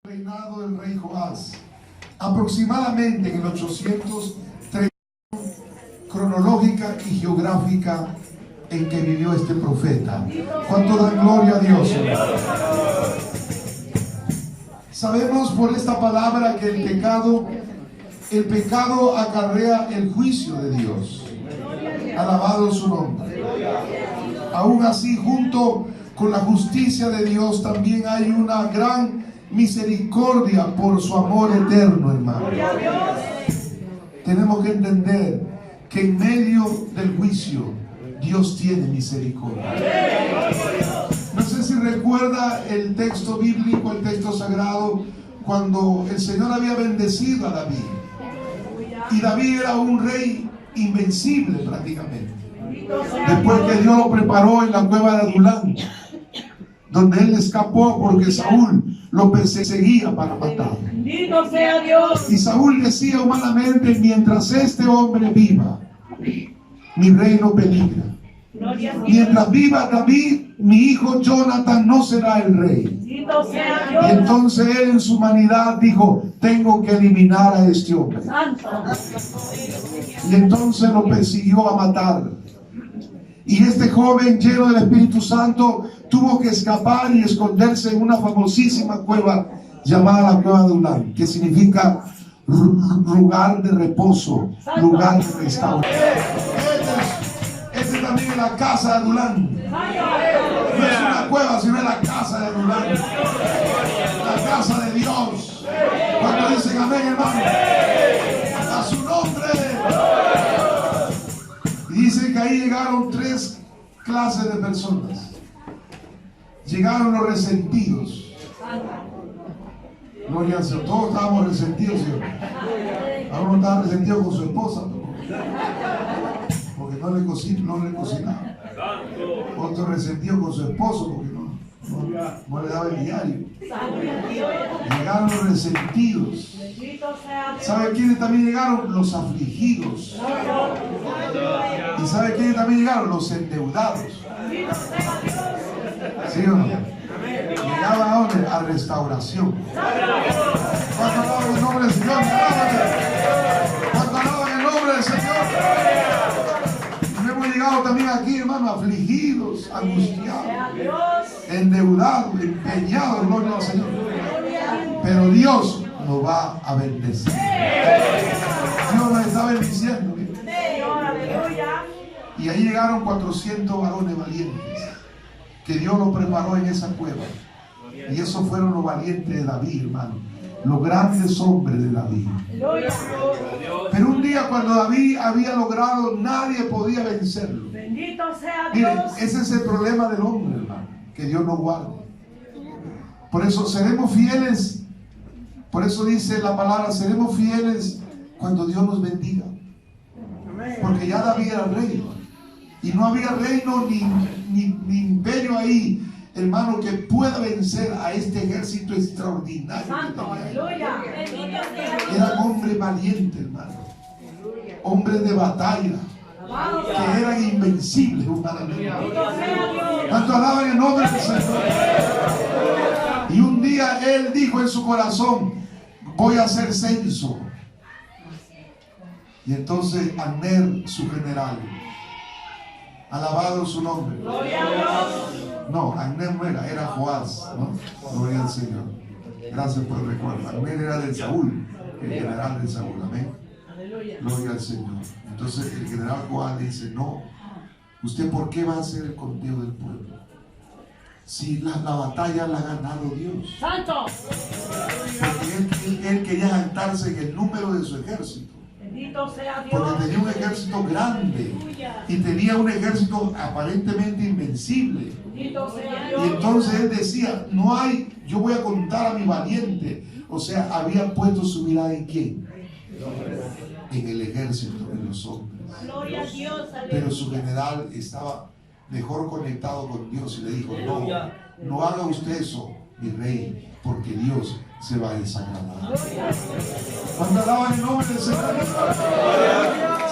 Reinado del rey Joás, aproximadamente en el 830 cronológica y geográfica en que vivió este profeta. ¿Cuánto dan gloria a Dios? Sabemos por esta palabra que el pecado acarrea el juicio de Dios. Alabado su nombre. Aún así, junto con la justicia de Dios, también hay una gran misericordia por su amor eterno, hermano. Tenemos que entender que en medio del juicio Dios tiene misericordia. No sé si recuerda el texto bíblico, el texto sagrado, cuando el Señor había bendecido a David. Y David era un rey invencible prácticamente. Después que Dios lo preparó en la cueva de Adulán, donde él escapó porque Saúl lo perseguía para matarlo. Bendito sea Dios. Y Saúl decía humanamente: mientras este hombre viva, mi reino peligra. Mientras viva David, mi hijo Jonathan no será el rey. Bendito sea Dios. Y entonces él en su humanidad dijo: tengo que eliminar a este hombre. Santo. Y entonces lo persiguió a matar. Y este joven lleno del Espíritu Santo tuvo que escapar y esconderse en una famosísima cueva llamada la cueva de Adulán, que significa lugar de reposo, lugar de restauración. Este también es la casa de Adulán. No es una cueva, sino es la casa de Adulán. La casa de Dios. Cuando dicen amén, hermano, a su nombre. Y dice que ahí llegaron tres clases de personas. Llegaron los resentidos. Gloria al Señor. Todos estábamos resentidos, Señor. Algunos estaban resentidos con su esposa, porque no le cocinaba. Otro resentido con su esposo, porque no le daba el diario. Llegaron los resentidos. ¿Sabe quiénes también llegaron? Los afligidos. ¿Y sabe quiénes también llegaron? Los endeudados. ¿Sí o no? Llegaban a dónde? A restauración. ¿Cuánto alaban el nombre del Señor? ¿Cuánto alaban el nombre del Señor? Hemos llegado también aquí, hermano, afligidos, angustiados, endeudados, empeñados, gloria al Señor. Pero Dios nos va a bendecir. Dios nos está bendiciendo. Y ahí llegaron 400 varones valientes que Dios los preparó en esa cueva. Y esos fueron los valientes de David, hermano. Los grandes hombres de David. Pero un día, cuando David había logrado, nadie podía vencerlo. Bendito sea Dios. Miren, ese es el problema del hombre, hermano. Que Dios nos guarde. Por eso seremos fieles. Por eso dice la palabra: seremos fieles cuando Dios nos bendiga. Porque ya David era rey. Y no había reino ni imperio ahí, hermano, que pueda vencer a este ejército extraordinario. Santo, aleluya. Eran hombres valientes, hermano. Hombres de batalla, que eran invencibles humanamente. ¿Cuánto alaban el nombre del Señor? Y un día él dijo en su corazón: voy a hacer censo. Y entonces Abner, su general, alabado su nombre. No, Abner no era Joás, ¿no? Gloria al Señor. Gracias por el recuerdo. Abner era de Saúl, el general de Saúl. Amén. Gloria al Señor. Entonces el general Joás dice: no, ¿usted por qué va a hacer el conteo del pueblo? Si la batalla la ha ganado Dios. Santo. Porque él quería jactarse en el número de su ejército. Bendito sea Dios. Porque tenía un ejército grande y tenía un ejército aparentemente invencible. Bendito sea Dios. Y entonces él decía: no hay, yo voy a contar a mi valiente. O sea, había puesto su mirada ¿en quién? En el ejército, en los hombres. Gloria a Dios. Pero su general estaba mejor conectado con Dios y le dijo: no haga usted eso, mi rey, porque Dios se va a desagradar. Cuando alaban el nombre del Señor,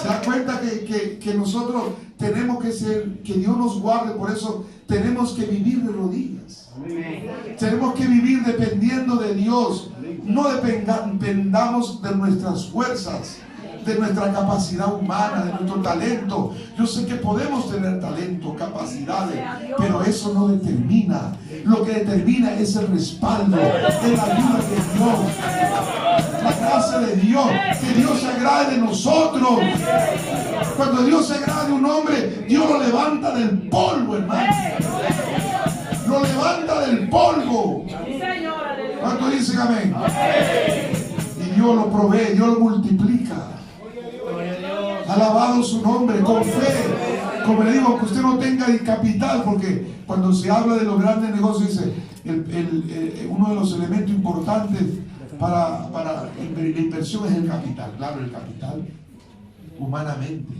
se da cuenta que que nosotros tenemos que ser, que Dios nos guarde. Por eso tenemos que vivir de rodillas. Tenemos que vivir dependiendo de Dios. No dependamos de nuestras fuerzas, de nuestra capacidad humana, de nuestro talento. Yo sé que podemos tener talento, capacidades, pero eso no determina. Lo que determina es el respaldo, es la ayuda de Dios, la gracia de Dios, que Dios se agrade de nosotros. Cuando Dios se agrada de un hombre, Dios lo levanta del polvo, hermano. Lo levanta del polvo. ¿Cuánto dicen amén? Y Dios lo provee, Dios lo multiplica. Alabado su nombre, con fe. Como le digo, que usted no tenga el capital, porque cuando se habla de los grandes negocios, dice, uno de los elementos importantes para la inversión es el capital. Claro, el capital, humanamente.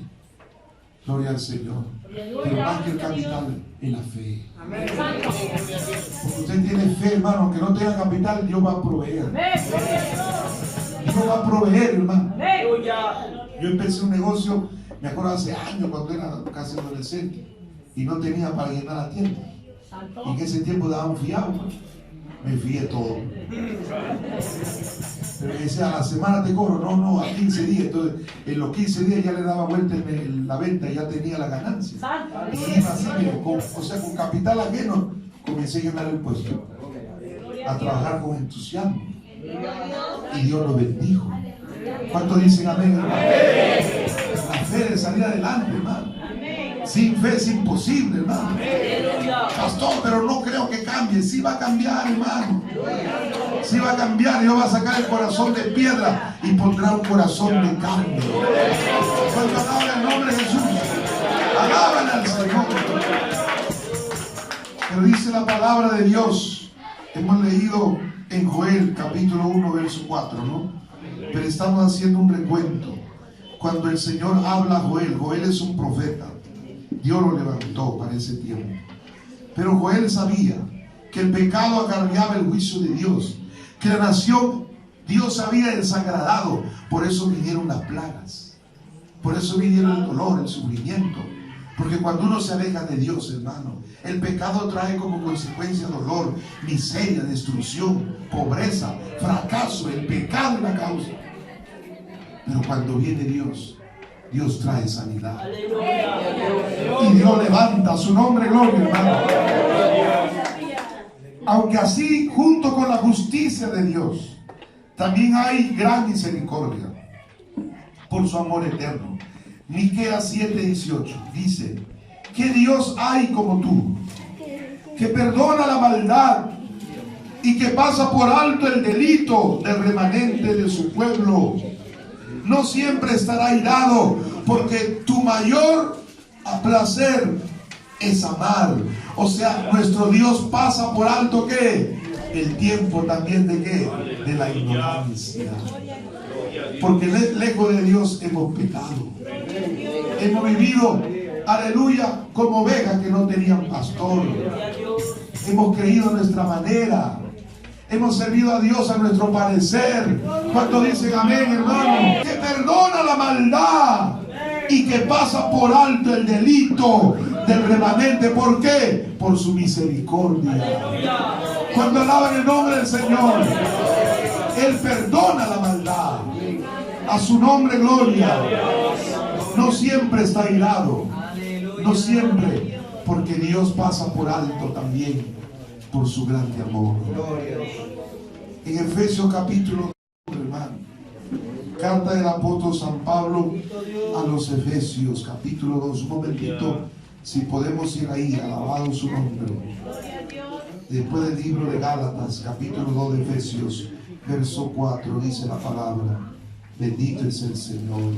Gloria al Señor. Pero más que el capital, es la fe. Porque usted tiene fe, hermano, aunque no tenga capital, Dios va a proveer. Dios va a proveer, hermano. Yo empecé un negocio, me acuerdo hace años, cuando era casi adolescente, y no tenía para llenar la tienda. Y en ese tiempo daban fiado, me fié todo. Pero me decía, a la semana te cobro, no, a 15 días. Entonces, en los 15 días ya le daba vuelta en la venta, ya tenía la ganancia. Y iba así, con capital ajeno, comencé a llenar el puesto, a trabajar con entusiasmo. Y Dios lo bendijo. ¿Cuántos dicen amén, hermano? La fe de salir adelante, hermano. Sin fe es imposible, hermano. Pastor, pero no creo que cambie. Sí va a cambiar, hermano. Sí va a cambiar. Dios va a sacar el corazón de piedra y pondrá un corazón de carne. Cuando alaban el nombre de Jesús, alaban al Señor. Pero dice la palabra de Dios. Hemos leído en Joel capítulo 1 verso 4, ¿no? Pero estamos haciendo un recuento. Cuando el Señor habla a Joel, Joel es un profeta. Dios lo levantó para ese tiempo. Pero Joel sabía que el pecado acarreaba el juicio de Dios, que la nación, Dios había desagradado. Por eso vinieron las plagas, por eso vinieron el dolor, el sufrimiento. Porque cuando uno se aleja de Dios, hermano, el pecado trae como consecuencia dolor, miseria, destrucción, pobreza, fracaso. El pecado es la causa. Pero cuando viene Dios, Dios trae sanidad. Y Dios levanta su nombre, gloria, hermano. Aunque así, junto con la justicia de Dios, también hay gran misericordia por su amor eterno. Miqueas 7:18 dice: ¿qué Dios hay como tú, que perdona la maldad y que pasa por alto el delito del remanente de su pueblo? No siempre estará airado, porque tu mayor placer es amar. O sea, nuestro Dios pasa por alto, ¿qué? El tiempo también de ¿qué? De la ignorancia. Porque lejos de Dios hemos pecado. Hemos vivido, aleluya, como ovejas que no tenían pastor. Hemos creído a nuestra manera. Hemos servido a Dios a nuestro parecer. ¿Cuántos dicen amén, hermano? Que perdona la maldad y que pasa por alto el delito del remanente. ¿Por qué? Por su misericordia. Cuando alaban el nombre del Señor, Él perdona la maldad. A su nombre, gloria. No siempre está airado. No siempre. Porque Dios pasa por alto también por su grande amor. En Efesios capítulo 2, hermano, carta del apóstol San Pablo a los Efesios capítulo 2, un momentito, si podemos ir ahí, alabado su nombre. Después del libro de Gálatas, capítulo 2 de Efesios, verso 4, dice la palabra: bendito es el Señor.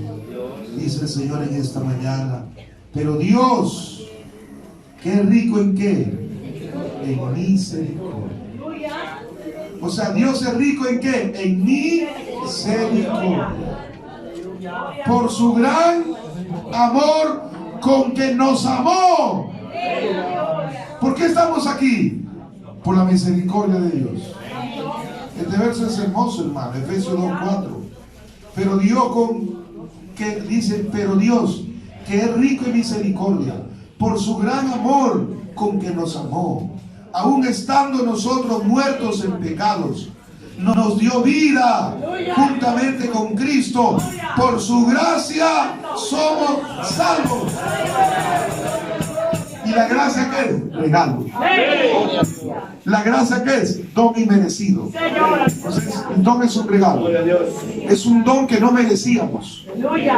Dice el Señor en esta mañana: pero Dios, que es rico en qué? En misericordia. O sea, Dios es rico en qué? En misericordia. Por su gran amor con que nos amó. ¿Por qué estamos aquí? Por la misericordia de Dios. Este verso es hermoso, hermano. Efesios 2:4. Pero Dios que dice, pero Dios, que es rico en misericordia, por su gran amor con que nos amó, aun estando nosotros muertos en pecados, nos dio vida juntamente con Cristo. Por su gracia somos salvos. ¿Y la gracia qué es? Regalo. ¿La gracia qué es? Don inmerecido. Entonces, el don es un regalo. Es un don que no merecíamos,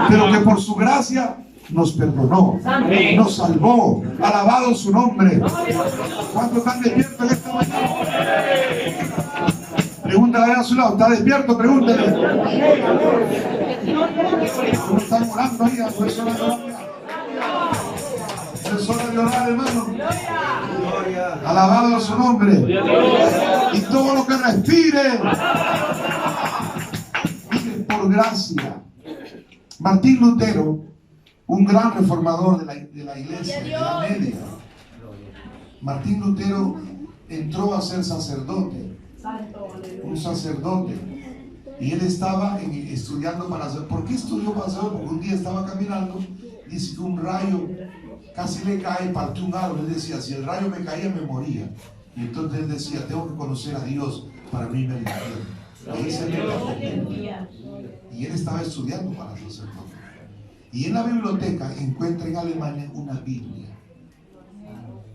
pero que por su gracia nos perdonó, nos salvó. Alabado su nombre. ¿Cuántos están despiertos en esta mañana? Pregúntale a su lado, ¿está despierto? Pregúntale. ¿Cómo están orando ahí? No es hora de orar. No es hora de orar, hermano. Alabado su nombre. Y todo lo que respire, mire, por gracia. Martín Lutero, un gran reformador de la iglesia, de la media. Martín Lutero entró a ser sacerdote. Un sacerdote, y él estaba estudiando para hacer. ¿Por qué estudió para hacer? Porque un día estaba caminando, dice que un rayo casi le cae, partió un árbol. Él decía, si el rayo me caía me moría. Y entonces él decía, tengo que conocer a Dios para mí me liberar. Y ahí se le. Y él estaba estudiando para sacerdote, y en la biblioteca encuentra en Alemania una Biblia.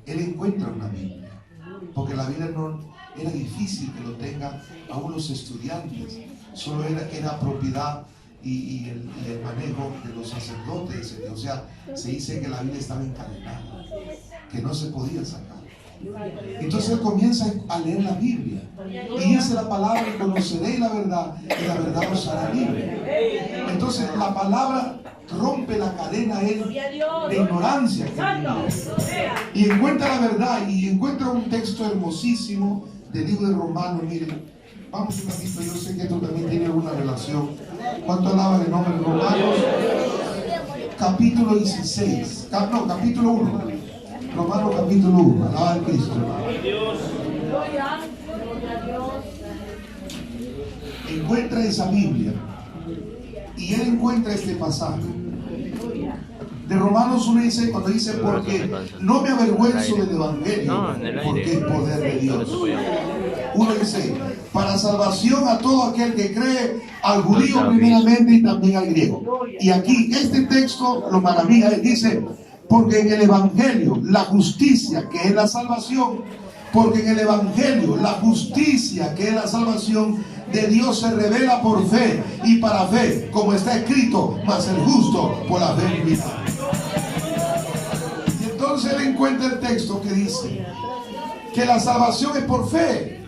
Él encuentra una Biblia, porque la Biblia no era difícil que lo tengan aún los estudiantes, solo era propiedad y el manejo de los sacerdotes. O sea, se dice que la Biblia estaba encadenada, que no se podía sacar. Entonces él comienza a leer la Biblia y dice la palabra: conoceréis la verdad y la verdad os hará libre. Entonces la palabra rompe la cadena de ignorancia que tenía, y encuentra la verdad, y encuentra un texto hermosísimo del libro de Romanos. Miren, vamos un ratito, yo sé que esto también tiene una relación. ¿Cuánto alaban el nombre de Romanos? Capítulo 16, no, capítulo 1. Romanos capítulo 1, alaba a Cristo. Encuentra esa Biblia y él encuentra este pasaje de Romanos 1. Dice, cuando dice, porque no me avergüenzo del evangelio, porque es poder de Dios. 1 dice, para salvación a todo aquel que cree, al judío primeramente y también al griego. Y aquí este texto lo maravilla, él dice, porque en el evangelio la justicia, que es la salvación, porque en el evangelio la justicia, que es la salvación de Dios, se revela por fe y para fe, como está escrito, mas el justo por la fe vivirá. Y entonces él encuentra el texto que dice que la salvación es por fe,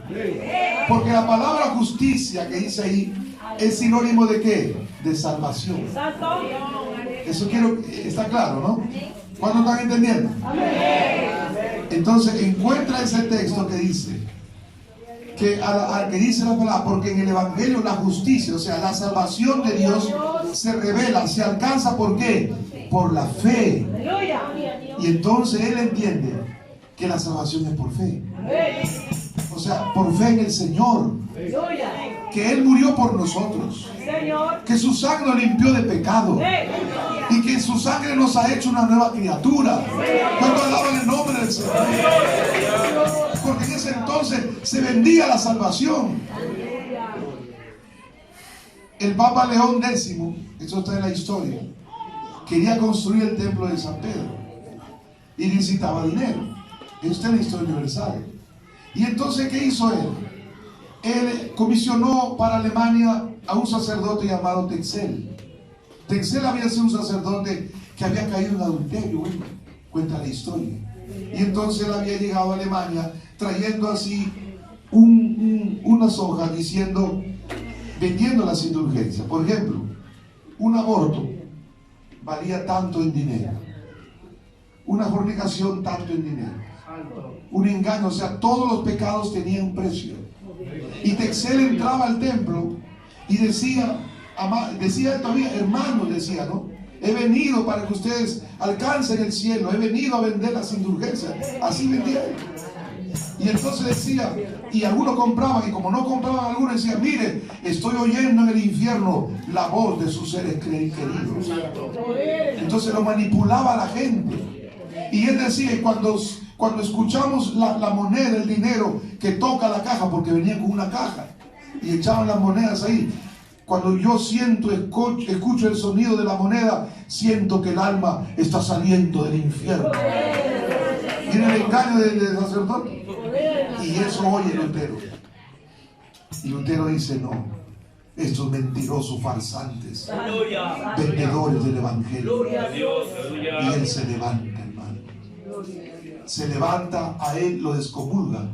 porque la palabra justicia que dice ahí es sinónimo de ¿qué? De salvación. Eso está claro, ¿no? ¿Cuántos están entendiendo? Entonces encuentra ese texto que dice que dice la palabra, porque en el evangelio la justicia, o sea, la salvación de Dios se revela, se alcanza. ¿Por qué? Por la fe. Y entonces él entiende que la salvación es por fe, o sea, por fe en el Señor, que Él murió por nosotros, que su sangre nos limpió de pecado y que en su sangre nos ha hecho una nueva criatura. Cuando alaban el nombre del Señor, porque en ese entonces se vendía la salvación. El Papa León X, eso está en la historia, quería construir el templo de San Pedro y necesitaba dinero. Eso está en la historia universal. Y entonces, ¿qué hizo él? Él comisionó para Alemania a un sacerdote llamado Texel. Texel había sido un sacerdote que había caído en adulterio, cuenta la historia. Y entonces él había llegado a Alemania trayendo así unas hojas diciendo, vendiendo las indulgencias. Por ejemplo, un aborto valía tanto en dinero, una fornicación tanto en dinero, un engaño, o sea, todos los pecados tenían un precio. Y Texel entraba al templo y decía todavía, hermanos, decía, ¿no? He venido para que ustedes alcancen el cielo, he venido a vender las indulgencias. Así vendía él. Y entonces decía, y algunos compraban, y como no compraban algunos decían, mire, estoy oyendo en el infierno la voz de sus seres queridos. Entonces lo manipulaba a la gente. Y él decía, y cuando escuchamos la moneda, el dinero que toca la caja, porque venía con una caja, y echaban las monedas ahí. Cuando yo escucho el sonido de la moneda, siento que el alma está saliendo del infierno. Miren el engaño del sacerdote. Y eso oye Lutero. Y Lutero dice, no, estos mentirosos farsantes, vendedores del evangelio. Y él se levanta, hermano. Se levanta, a él lo descomulgan,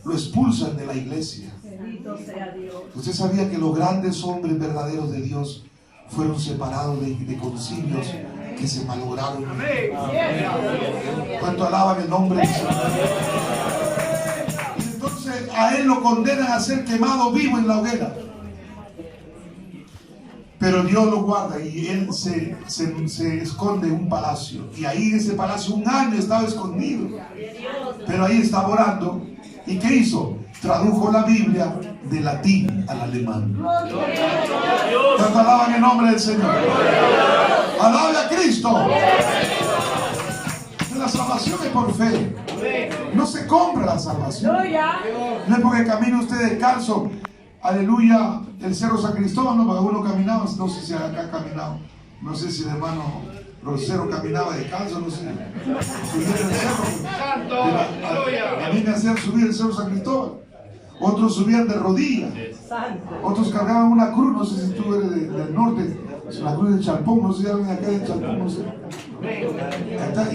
lo expulsan de la iglesia. Usted sabía que los grandes hombres verdaderos de Dios fueron separados de concilios que se malograron. ¿Cuánto alaban el nombre del Señor? Y entonces a él lo condenan a ser quemado vivo en la hoguera. Pero Dios lo guarda y él se esconde en un palacio. Y ahí en ese palacio 1 año estaba escondido. Pero ahí estaba orando. ¿Y qué hizo? Tradujo la Biblia de latín al alemán. ¿Cuánto alaban el nombre del Señor? ¡Alabe a Cristo! La salvación es por fe. No se compra la salvación. No es porque camine usted descalzo. Aleluya, el Cerro San Cristóbal, no, porque uno caminaba, no sé si acá ha caminado, no sé si el hermano Rosero caminaba descalzo, no sé, subir el cerro, a mí me hacían subir el Cerro San Cristóbal, otros subían de rodillas, otros cargaban una cruz, no sé si tú eres del norte, la cruz de Chalpón, no sé si alguien acá de Chalpón, no sé,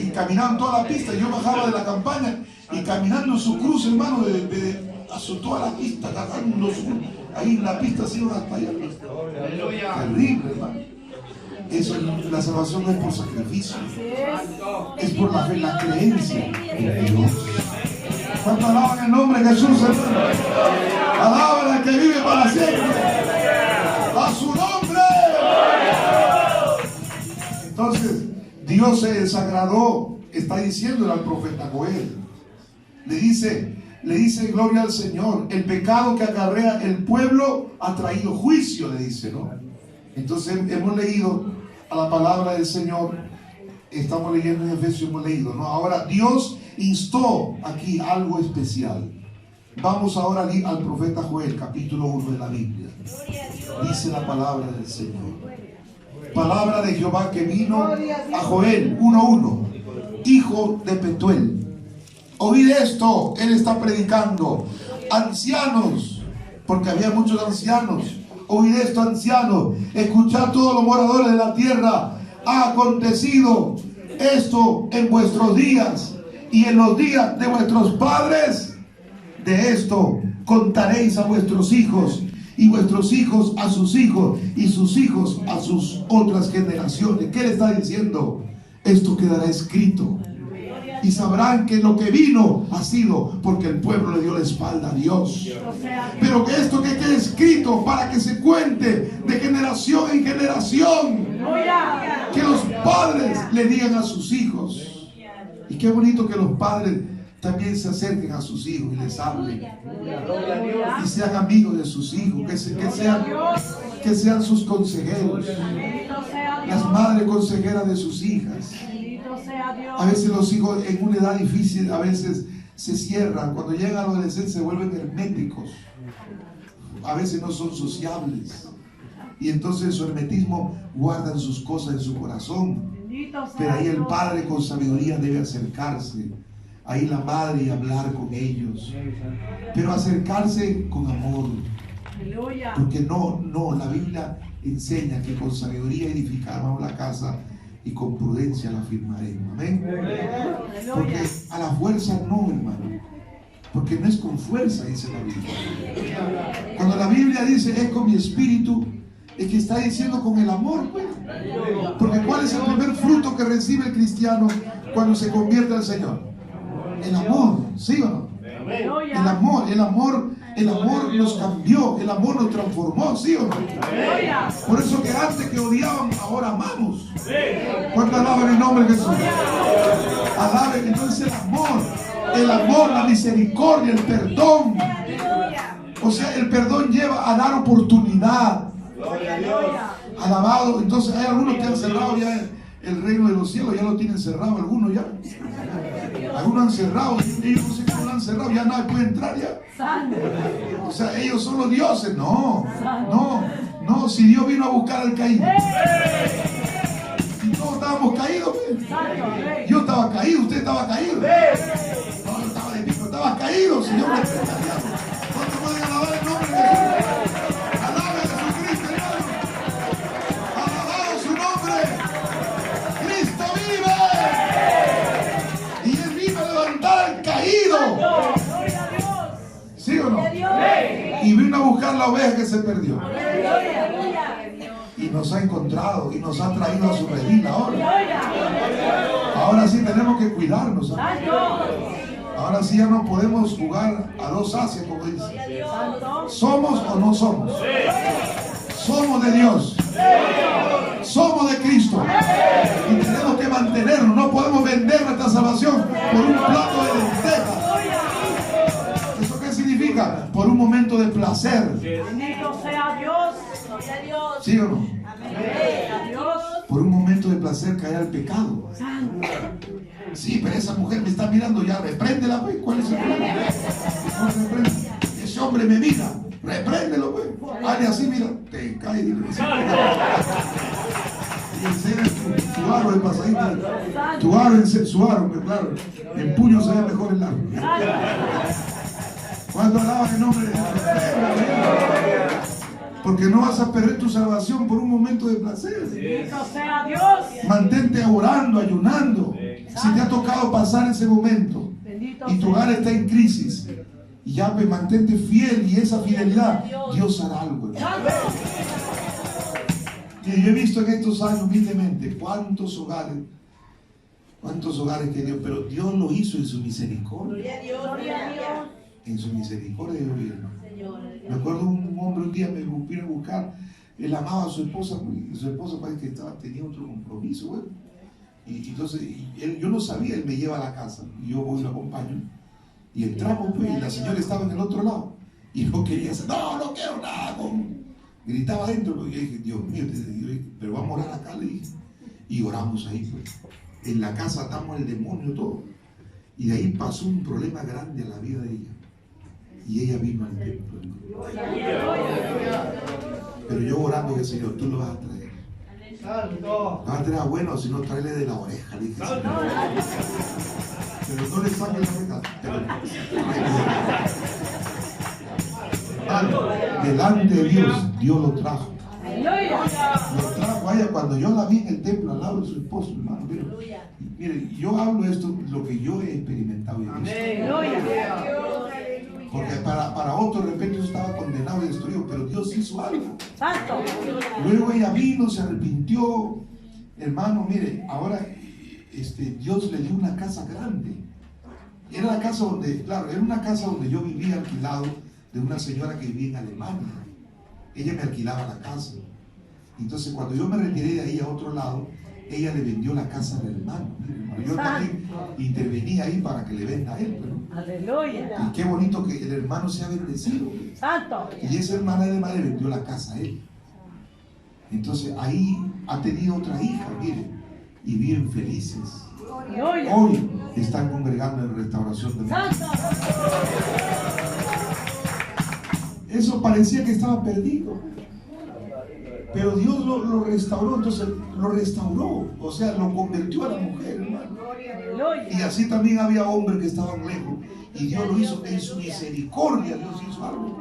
y caminaban toda la pista. Yo bajaba de la campaña y caminando en su cruz, hermano, a toda la pista, cargando ahí en la pista, así hasta allá. Terrible, hermano. Eso, la salvación no es por sacrificio, es por la fe, la creencia en Dios. ¿Cuánto alaban el nombre de Jesús, hermano? Alaban al que vive para siempre. ¡A su nombre! Entonces, Dios se desagradó, está diciéndole al profeta Joel. Le dice gloria al Señor, el pecado que acarrea el pueblo ha traído juicio, le dice, ¿no? Entonces hemos leído a la palabra del Señor, estamos leyendo en Efesios, hemos leído, ¿no? Ahora Dios instó aquí algo especial. Vamos ahora al profeta Joel, capítulo 1 de la Biblia. Dice la palabra del Señor. Palabra de Jehová que vino a Joel 1:1, hijo de Petuel. Oíd esto, él está predicando. Ancianos, porque había muchos ancianos. Oíd esto, ancianos. Escuchad todos los moradores de la tierra. Ha acontecido esto en vuestros días y en los días de vuestros padres. De esto contaréis a vuestros hijos, y vuestros hijos a sus hijos, y sus hijos a sus otras generaciones. ¿Qué le está diciendo? Esto quedará escrito. Y sabrán que lo que vino ha sido porque el pueblo le dio la espalda a Dios. Pero que esto que quede escrito para que se cuente de generación en generación. Que los padres le digan a sus hijos. Y qué bonito que los padres también se acerquen a sus hijos y les hablen. Y sean amigos de sus hijos. Que sean sus consejeros. Las madres consejeras de sus hijas. A veces los hijos en una edad difícil, a veces se cierran. Cuando llegan a la adolescencia se vuelven herméticos. A veces no son sociables. Y entonces su hermetismo guardan sus cosas en su corazón. Pero ahí el padre con sabiduría debe acercarse. Ahí la madre y hablar con ellos. Pero acercarse con amor. Porque la Biblia enseña que con sabiduría edificamos la casa y con prudencia la firmaremos. Amén. Porque a la fuerza no, hermano. Porque no es con fuerza, dice la Biblia. Cuando la Biblia dice es con mi espíritu, es que está diciendo con el amor. Porque ¿cuál es el primer fruto que recibe el cristiano cuando se convierte al Señor? El amor, ¿sí o no? El amor nos cambió, el amor nos transformó, ¿sí o no? Por eso que antes que odiábamos, ahora amamos. ¿Cuánto alaban el nombre de Jesús? Alaben entonces el amor. El amor, la misericordia, el perdón. O sea, el perdón lleva a dar oportunidad. Alabado. Entonces hay algunos que han cerrado ya el reino de los cielos, ya lo tienen cerrado algunos ya. Algunos han cerrado, ellos no sé cómo lo han cerrado, ya nadie puede entrar ya. O sea, ellos son los dioses. No, si Dios vino a buscar al caído. Si todos estábamos caídos, yo estaba caído, usted estaba caído. No, yo estaba de pico, estaba caído, Señor. ¿Cuántos pueden alabar el nombre de Jesús? Alabe a Jesucristo, hermano. Alabado su nombre. Cristo vive. Y Él vino a levantar al caído. ¿Sí o no? Y vino a buscar la oveja que se perdió. Y nos ha encontrado y nos ha traído a su redil ahora. Ahora sí tenemos que cuidarnos. Ahora sí ya no podemos jugar a dos haces, como dice. ¿Somos o no somos? Somos de Dios. Somos de Cristo. Y tenemos que mantenernos. No podemos vender nuestra salvación por un plato de lentejas. ¿Eso qué significa? Por un momento de placer. Bendito sea Dios. ¿Sí o no? Por un momento de placer caer al pecado. Sí, pero esa mujer me está mirando ya, repréndela, pues. ¿Cuál es el problema? Ese hombre me mira, repréndelo, pues. Hazle así, mira, te cae. Y enseña tu aro de pasadita. Tu aro, su aro, que claro, en puño se ve mejor el aro. ¿Cuánto alaban el nombre de Dios? Porque no vas a perder tu salvación por un momento de placer. Bendito sea Dios. Mantente orando, ayunando. Si te ha tocado pasar ese momento y tu hogar está en crisis, y ya pues, mantente fiel, y esa fidelidad, Dios hará algo. Que yo he visto en estos años humildemente cuántos hogares que Dios, pero Dios lo hizo en su misericordia. En su misericordia, Dios vino. Me acuerdo un hombre un día me vino a buscar. Él amaba a su esposa, y su esposa parece que tenía otro compromiso, güey. Y entonces yo no sabía, él me lleva a la casa y yo voy y lo acompaño. Y entramos, pues, y la señora estaba en el otro lado y no quería hacer, no quiero nada. Gritaba adentro, porque yo dije, Dios mío, pero vamos a orar acá, le dije. Y oramos ahí, pues. En la casa atamos el demonio todo. Y de ahí pasó un problema grande a la vida de ella. Y ella vino al templo. Pero yo orando que Señor, tú lo vas a traer. Vas a traer a bueno, si no traerle de la oreja, le dije. Pero no le saques la oreja. Delante de Dios, Dios lo trajo. Lo trajo a ella cuando yo la vi en el templo al lado de su esposo, hermano. Mire, yo hablo esto, lo que yo he experimentado. Porque para otro de repente estaba condenado y destruido, pero Dios hizo algo. Luego ella vino, se arrepintió. Hermano, mire, ahora Dios le dio una casa grande. Era la casa donde, claro, era una casa donde yo vivía alquilado de una señora que vivía en Alemania. Ella me alquilaba la casa. Entonces cuando yo me retiré de ahí a otro lado, ella le vendió la casa al hermano. Yo también intervení ahí para que le venda a él. Aleluya. Y qué bonito que el hermano sea bendecido. Santo. Y esa hermana además le vendió la casa a él. Entonces ahí ha tenido otra hija, mire, y viven felices. Hoy están congregando en restauración de México. Eso parecía que estaba perdido. Pero Dios lo restauró, entonces lo restauró, o sea, lo convirtió a la mujer, hermano. Y así también había hombres que estaban lejos, y Dios lo hizo en su misericordia, Dios hizo algo.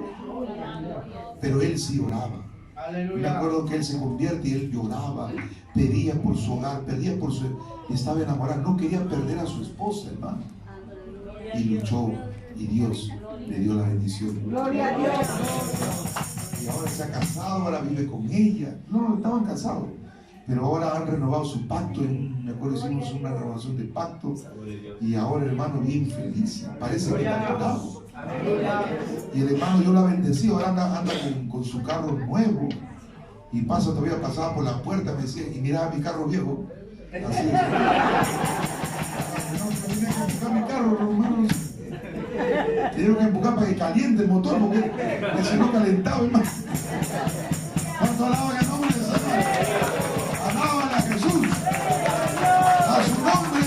Pero él sí oraba. Me acuerdo que él se convierte y él lloraba, pedía por su hogar, pedía por su... Estaba enamorado, no quería perder a su esposa, hermano. Y luchó, y Dios le dio la bendición. Gloria a Dios. Y ahora se ha casado, ahora vive con ella. No, estaban casados, pero ahora han renovado su pacto. Me acuerdo que hicimos una renovación de pacto, y ahora el hermano bien feliz, parece que enamorado. Y el hermano yo la bendecí, ahora anda con su carro nuevo, y todavía pasaba por la puerta, me decía, y miraba mi carro viejo, así es. Tenía que empujar mi carro, hermanos. Tengo que empujar para que caliente el motor, porque se no calentaba, hermano. ¿Cuánto alaban el nombre del Señor? Alaban a Jesús, a su nombre.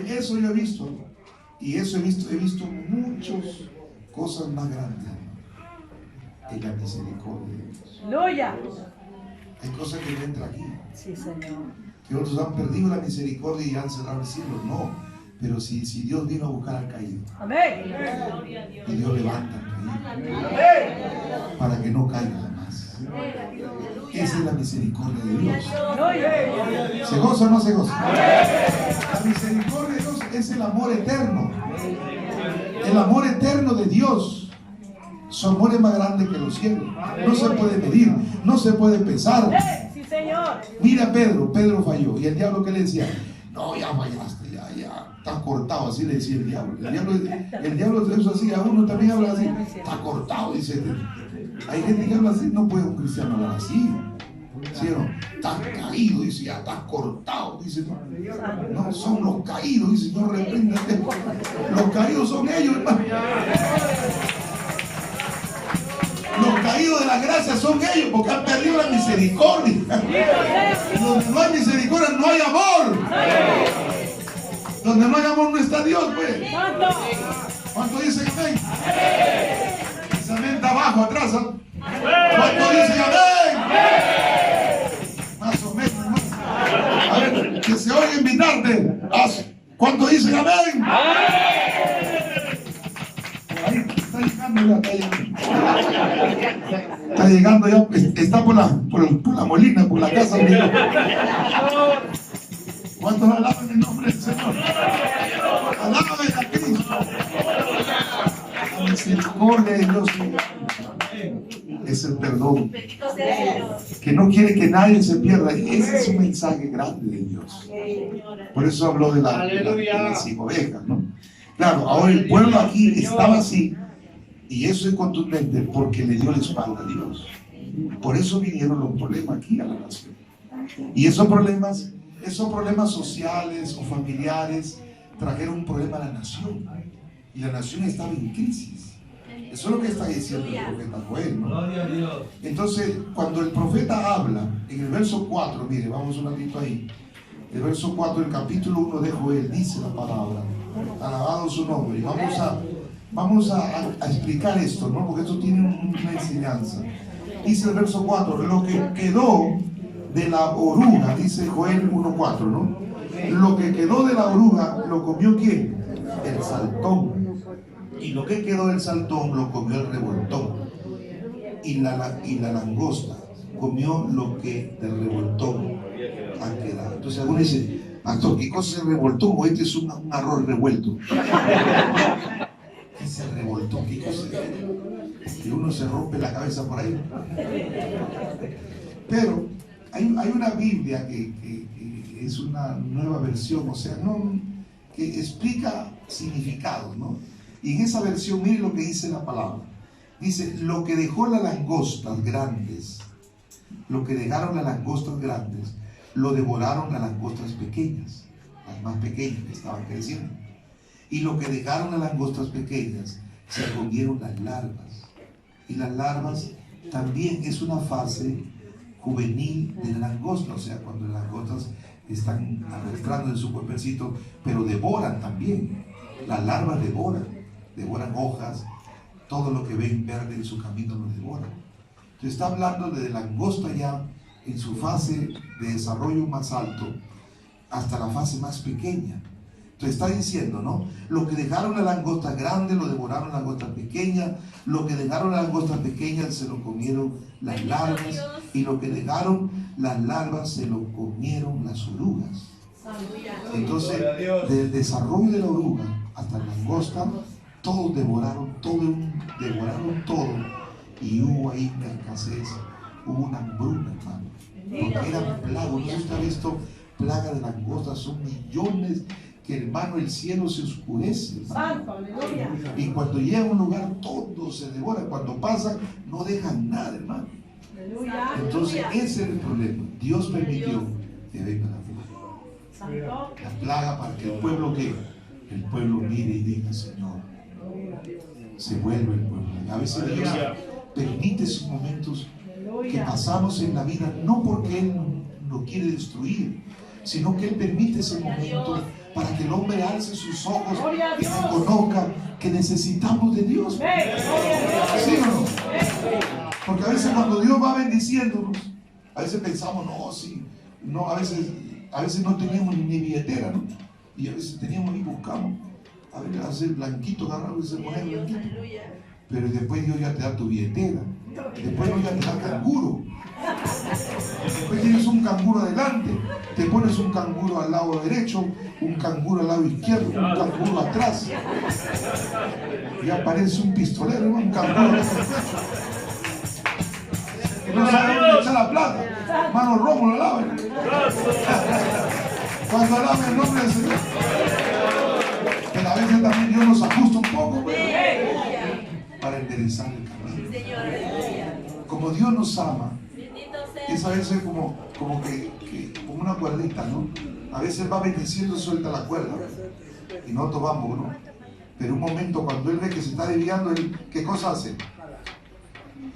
Mire, eso yo he visto, y eso he visto muchas cosas más grandes en la misericordia de Dios. Aleluya. Hay cosas que no entran aquí. Sí, Señor. Que otros han perdido la misericordia y han cerrado el cielo. No, pero si Dios vino a buscar al caído, Amén. y Dios levanta al caído para que no caiga jamás. Esa es la misericordia de Dios. Aleluya. ¿Se goza o no se goza? La misericordia de Dios es el amor eterno. El amor eterno de Dios. Su amor es más grande que los cielos. No se puede medir, no se puede pensar. Sí, Señor. Mira Pedro falló. Y el diablo, ¿qué le decía? No, ya fallaste, ya estás cortado. Así le decía el diablo. El diablo se usa así, a uno también habla así. Está cortado, dice. Hay gente que habla así, no puede un cristiano hablar así. ¿Sí o no? Estás caído, dice, ya estás cortado, dice. No, son los caídos, dice, no repréndate. Los caídos son ellos, hermano. Los caídos de la gracia son ellos, porque han perdido la misericordia. Donde no hay misericordia no hay amor. Donde no hay amor no está Dios, pues. ¿Cuánto dicen amén? Esa amén está abajo, atrás. ¿Cuánto dicen amén? Más o menos, hermano. A ver, que se oiga invitarte. ¿Cuánto dicen amén? Ahí está llegando ya, está llegando ya, está por la molina, por la casa. ¿Cuántos alaban el nombre del Señor? Alaban a Cristo. La misericordia de Dios es el perdón, que no quiere que nadie se pierda. Ese es un mensaje grande de Dios. Por eso habló de las ovejas, ¿no? Claro, ahora el pueblo aquí estaba así, y eso es contundente porque le dio la espalda a Dios. Por eso vinieron los problemas aquí a la nación. Y esos problemas sociales o familiares trajeron un problema a la nación. Y la nación estaba en crisis. Eso es lo que está diciendo el profeta Joel, ¿no? Entonces, cuando el profeta habla, en el verso 4, mire, vamos un ratito ahí. El verso 4 del capítulo 1 de Joel dice la palabra. Alabado su nombre. Y vamos a explicar esto, ¿no? Porque esto tiene una enseñanza. Dice el verso 4, lo que quedó de la oruga, dice Joel 1:4, ¿no? Lo que quedó de la oruga, ¿lo comió quién? El saltón. Y lo que quedó del saltón, lo comió el revoltón. Y la langosta comió lo que del revoltón ha quedado. Entonces algunos dicen, pastor, ¿qué cosa es el revoltón? O este es un arroz revuelto. ¿Qué es el revoltón? ¿Qué cosa es? Que uno se rompe la cabeza por ahí. Pero hay una Biblia que es una nueva versión, o sea, que explica significados, ¿no? Y en esa versión, mire lo que dice la palabra. Dice, lo que dejó las langostas grandes, lo que dejaron las langostas grandes, lo devoraron las langostas pequeñas, las más pequeñas que estaban creciendo. Y lo que dejaron las langostas pequeñas, se comieron las larvas. Y las larvas también es una fase juvenil de la langosta, o sea, cuando las langostas están arrastrando en su cuerpecito, pero devoran también. Las larvas devoran hojas, todo lo que ven verde en su camino lo devoran. Entonces está hablando de langosta ya en su fase de desarrollo más alto hasta la fase más pequeña. Entonces está diciendo, ¿no? Lo que dejaron las langostas grandes lo devoraron las langostas pequeñas, lo que dejaron las langostas pequeñas se lo comieron las larvas, y lo que dejaron las larvas se lo comieron las orugas. Entonces, del desarrollo de la oruga hasta la langosta, todos devoraron todo, y hubo ahí una escasez, hubo una hambruna, hermano, porque eran plagas. ¿No usted ha visto plagas de langostas? Son millones, que hermano, el cielo se oscurece, Santo, aleluya. y cuando llega a un lugar todo se devora, cuando pasan no dejan nada, hermano. Aleluya. Entonces ese es el problema. Dios permitió que venga la fuga. Santo. La plaga para que el pueblo, que el pueblo mire y diga, Señor, se vuelve el pueblo. A veces Dios permite esos momentos que pasamos en la vida, no porque Él nos quiere destruir, sino que Él permite ese momento para que el hombre alce sus ojos y reconozca que necesitamos de Dios. ¿Sí o no? Porque a veces cuando Dios va bendiciéndonos, a veces pensamos, no, sí, no, a veces no teníamos ni billetera, ¿no? Y a veces teníamos y buscamos, a ver, hacer blanquito, agarrar ese poner blanquito. Pero después Dios ya te da tu billetera, después Dios ya te da canguro. Después tienes un canguro adelante, te pones un canguro al lado derecho, un canguro al lado izquierdo, un canguro atrás. Y aparece un pistolero, ¿no? Un canguro que no sabe dónde echar la plata. Hermano Rómulo, alaben. Cuando alaben el nombre del Señor. Pero a veces también Dios nos ajusta un poco para enderezar el camino. Como Dios nos ama, es a veces como una cuerdita, ¿no? A veces va bendiciendo y suelta la cuerda y nosotros vamos, ¿no? Pero un momento cuando Él ve que se está desviando, Él, ¿qué cosa hace?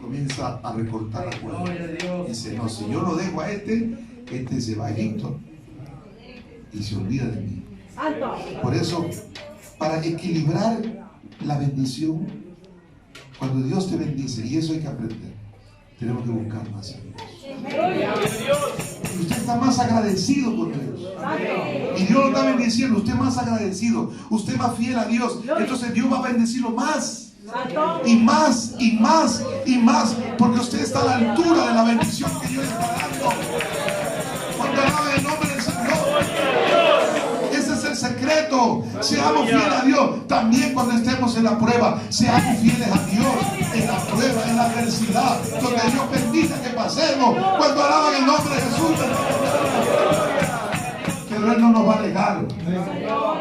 Comienza a recortar la cuerda. Dice, no, si yo lo dejo a este se va a Egipto y se olvida de mí. Por eso, para equilibrar la bendición, cuando Dios te bendice, y eso hay que aprender, tenemos que buscar más a Dios. Y usted está más agradecido con Dios. Y Dios lo está bendiciendo, usted más agradecido, usted más fiel a Dios. Entonces Dios va a bendecirlo más. Y más, y más, y más. Porque usted está a la altura de la bendición que Dios está dando. Cuando alabe el nombre del Señor. Ese es el secreto. Seamos fieles a Dios. También cuando estemos en la prueba, seamos fieles a Dios. En la prueba, en la adversidad, donde Dios permita que pasemos. Cuando alaban el nombre de Jesús. Pero Él no nos va a dejar.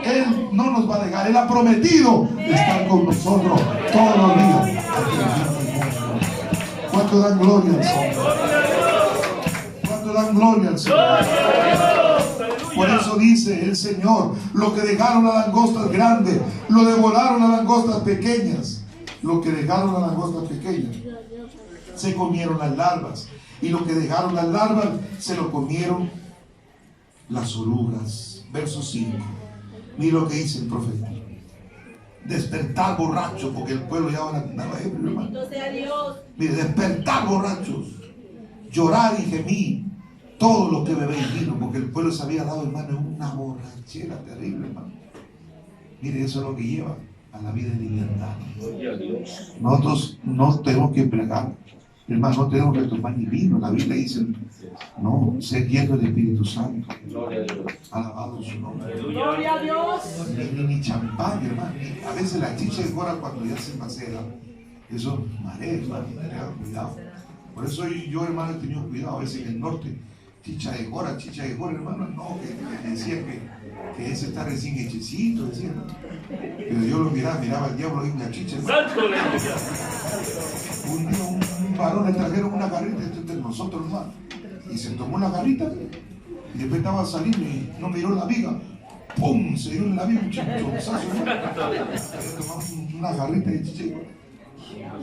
Él no nos va a dejar. Él ha prometido estar con nosotros todos los días. ¿Cuánto dan gloria al Señor? ¿Cuánto dan gloria al Señor? Por eso dice el Señor, lo que dejaron a langostas grandes, lo devoraron a langostas pequeñas. Lo que dejaron a langostas pequeñas, se comieron las larvas. Y lo que dejaron las larvas, se lo comieron las orugas. Verso 5. Mira lo que dice el profeta. Despertar borrachos, porque el pueblo ya andaba ebrio, hermano. Mire, despertar borrachos, llorar y gemir, todos los que bebéis vino, porque el pueblo se había dado, hermano, una borrachera terrible, hermano. Mire, eso es lo que lleva a la vida de libertad. Nosotros no tenemos que embriagar, hermano, no tenemos que tomar ni vino. La Biblia dice, no, ser lleno del Espíritu Santo. Alabado su nombre. Gloria a Dios. Ni champán, hermano. A veces la chicha de Gora, cuando ya se macera, eso marea, hermano. Cuidado. Por eso yo, hermano, he tenido cuidado. A veces en el norte, chicha de Gora, hermano, no, que decían que ese está recién hechecito, decían. Pero yo lo miraba al diablo en la chicha. Un día un varón le trajeron una garrita, esto es de nosotros, hermano, y se tomó la garrita y después estaba saliendo y no miró la viga. ¡Pum! Se dio en la viga un chichozazo, tomamos una garrita de chicha.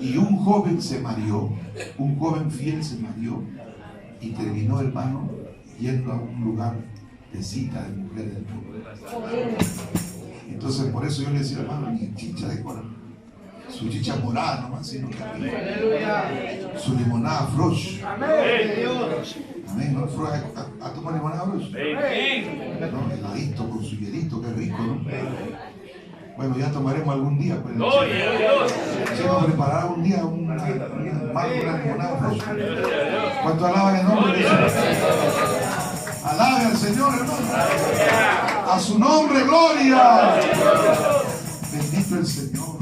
Y un joven se mareó, un joven fiel se mareó y terminó, hermano, yendo a un lugar de cita de mujeres del mundo. Entonces por eso yo le decía, hermano, ni chicha de Cora, su chicha morada nomás, sino que su limonada Frosh. Amén, ¿no? Frosh, ¿ha tomado limonada Frosh? No, heladito con su hielito, qué rico, ¿no? Bueno, ya tomaremos algún día, pues. Si nos preparará un día una limonada Frosh. ¿Cuánto alaban el nombre de Dios? Alabe al Señor, hermano. A su nombre, gloria. Bendito el Señor.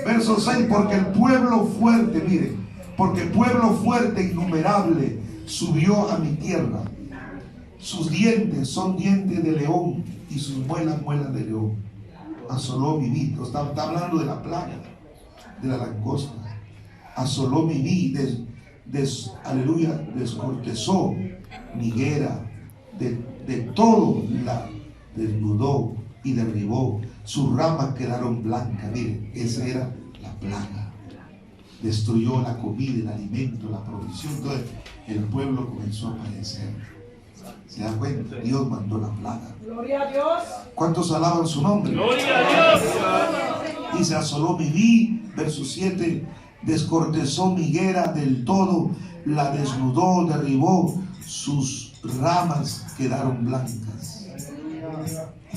Verso 6, porque el pueblo fuerte, mire, porque el pueblo fuerte e innumerable subió a mi tierra. Sus dientes son dientes de león y sus muelas, muelas de león. Asoló mi vid. Está hablando de la plaga, de la langosta. Asoló mi vid, aleluya, descortezó mi higuera de todo la desnudó y derribó. Sus ramas quedaron blancas. Miren, esa era la plaga. Destruyó la comida, el alimento, la provisión. Entonces el pueblo comenzó a padecer. ¿Se da cuenta? Dios mandó la plaga. Gloria a Dios. ¿Cuántos alaban su nombre? Gloria a Dios. Dice, asoló mi vid, verso 7, descortezó mi higuera del todo, la desnudó, derribó, sus ramas quedaron blancas.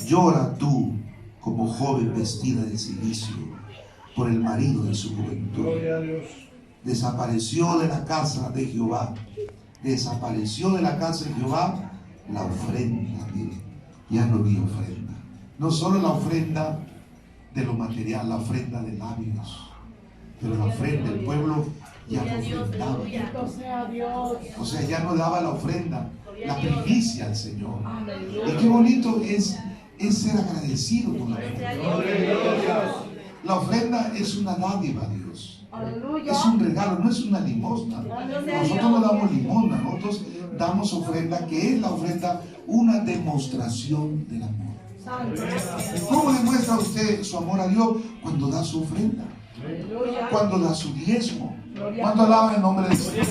Llora tú como joven vestida de silicio por el marido de su juventud. Desapareció de la casa de Jehová, desapareció de la casa de Jehová la ofrenda. Mire, ya no vi ofrenda. No solo la ofrenda de lo material, la ofrenda de labios, pero la ofrenda del pueblo ya no ofrendaba. Bendito sea Dios. O sea, ya no daba la ofrenda, la primicia al Señor. Y qué bonito es ser agradecido con la ofrenda. La ofrenda es una dádiva a Dios. Aleluya. Es un regalo, no es una limosna. Nosotros no damos limosna, nosotros damos ofrenda, que es la ofrenda una demostración del amor. Santo. ¿Cómo demuestra usted su amor a Dios? Cuando da su ofrenda, Aleluya. cuando da su diezmo, cuando alaba el nombre del Señor.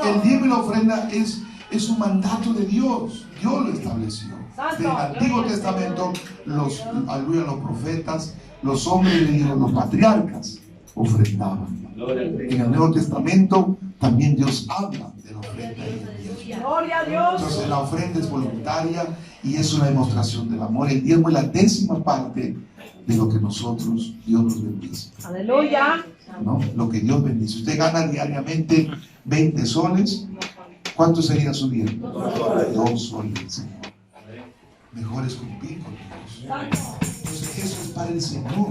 El diezmo y la ofrenda es un mandato de Dios. Dios lo estableció. En el Antiguo Testamento, los profetas, los hombres de Dios, los patriarcas ofrendaban. En el Nuevo Testamento también Dios habla de la ofrenda y el diezmo. Gloria a Dios. Entonces la ofrenda es voluntaria y es una demostración del amor. El diezmo es la 10ª parte de lo que nosotros, Dios nos bendice, Aleluya. ¿no? Lo que Dios bendice. Usted gana diariamente 20 soles. ¿Cuánto sería su diezmo? 2 soles, Señor. Mejor es cumplir con Dios. Entonces eso es para el Señor.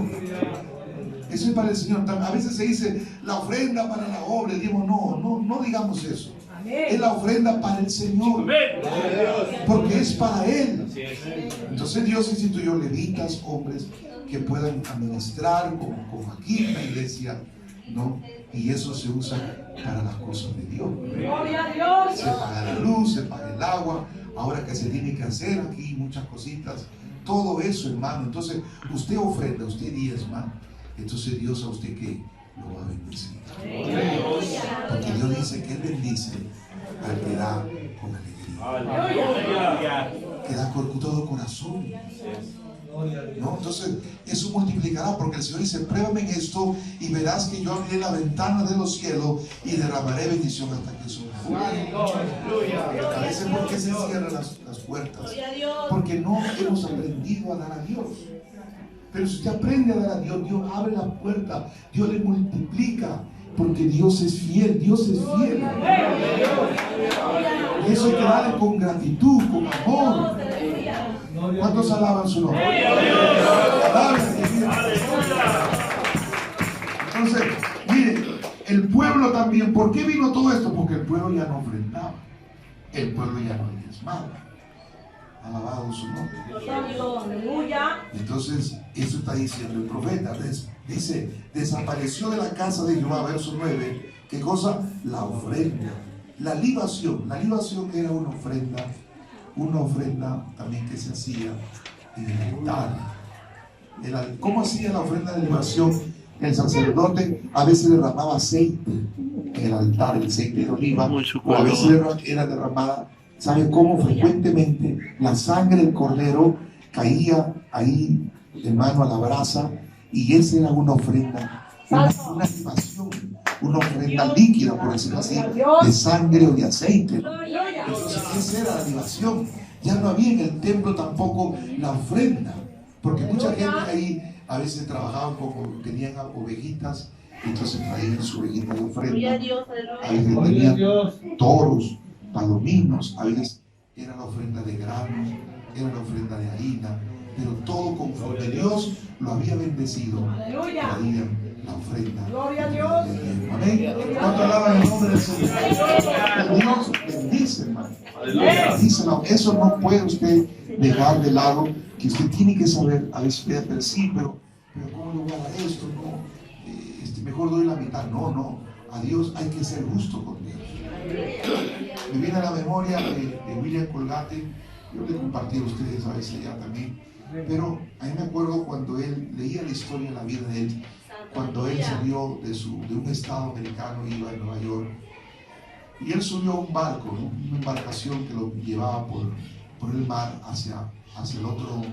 Eso es para el Señor. A veces se dice la ofrenda para la obra. Y digo, no digamos eso. Es la ofrenda para el Señor. Porque es para Él. Entonces Dios instituyó levitas, hombres que puedan administrar como aquí en la iglesia, ¿no? Y eso se usa para las cosas de Dios. Gloria a Dios. Se paga la luz, se paga el agua. Ahora que se tiene que hacer aquí muchas cositas. Todo eso, hermano. Entonces usted ofrenda, usted diezma. Entonces Dios a usted que lo va a bendecir. Porque Dios dice que Él bendice al que da con alegría, que da con todo corazón, ¿no? Entonces eso multiplicará, porque el Señor dice, pruébame en esto y verás que yo abriré la ventana de los cielos y derramaré bendición hasta que sobreabunde. A veces, ¿por qué se cierran las puertas? Porque no hemos aprendido a dar a Dios. Pero si usted aprende a dar a Dios, Dios abre la puerta, Dios le multiplica, porque Dios es fiel, Dios es fiel. Y eso hay que darle con gratitud, con amor. ¿Cuántos alaban su nombre? Entonces, mire, el pueblo también, ¿por qué vino todo esto? Porque el pueblo ya no ofrendaba, el pueblo ya no diezmaba. Alabado su nombre. Aleluya. Entonces, eso está diciendo el profeta. Dice, desapareció de la casa de Jehová, verso 9. ¿Qué cosa? La ofrenda. La libación. La libación era una ofrenda también que se hacía en el altar. ¿Cómo hacía la ofrenda de libación? El sacerdote a veces derramaba aceite en el altar, el aceite de oliva, o a veces era derramada. ¿Sabe cómo? Frecuentemente la sangre del cordero caía ahí, hermano, a la brasa, y esa era una ofrenda, una libación, una ofrenda líquida, por decirlo así, de sangre o de aceite. Entonces, esa era la libación. Ya no había en el templo tampoco la ofrenda, porque mucha gente ahí a veces trabajaban como tenían ovejitas, entonces traían su ovejita de ofrenda. A veces tenían toros, palominos, a veces era la ofrenda de grano, era la ofrenda de harina, pero todo conforme Dios lo había bendecido, traían la ofrenda. Gloria a Dios. Amén. ¿Cuánto alaban el nombre del Señor? El Dios bendice, hermano. Bendícelo. Eso no puede usted dejar de lado, que usted tiene que saber, a veces usted pero sí, pero ¿cómo le voy a dar esto? No, mejor doy la mitad. No, a Dios hay que ser justo con Dios. Me viene a la memoria de William Colgate. Yo le compartí a ustedes a veces ya también. Pero a mí me acuerdo cuando él leía la historia de la vida de él, cuando él salió de un estado americano, iba a Nueva York, y él subió a un barco, ¿no? Una embarcación que lo llevaba por el mar hacia el otro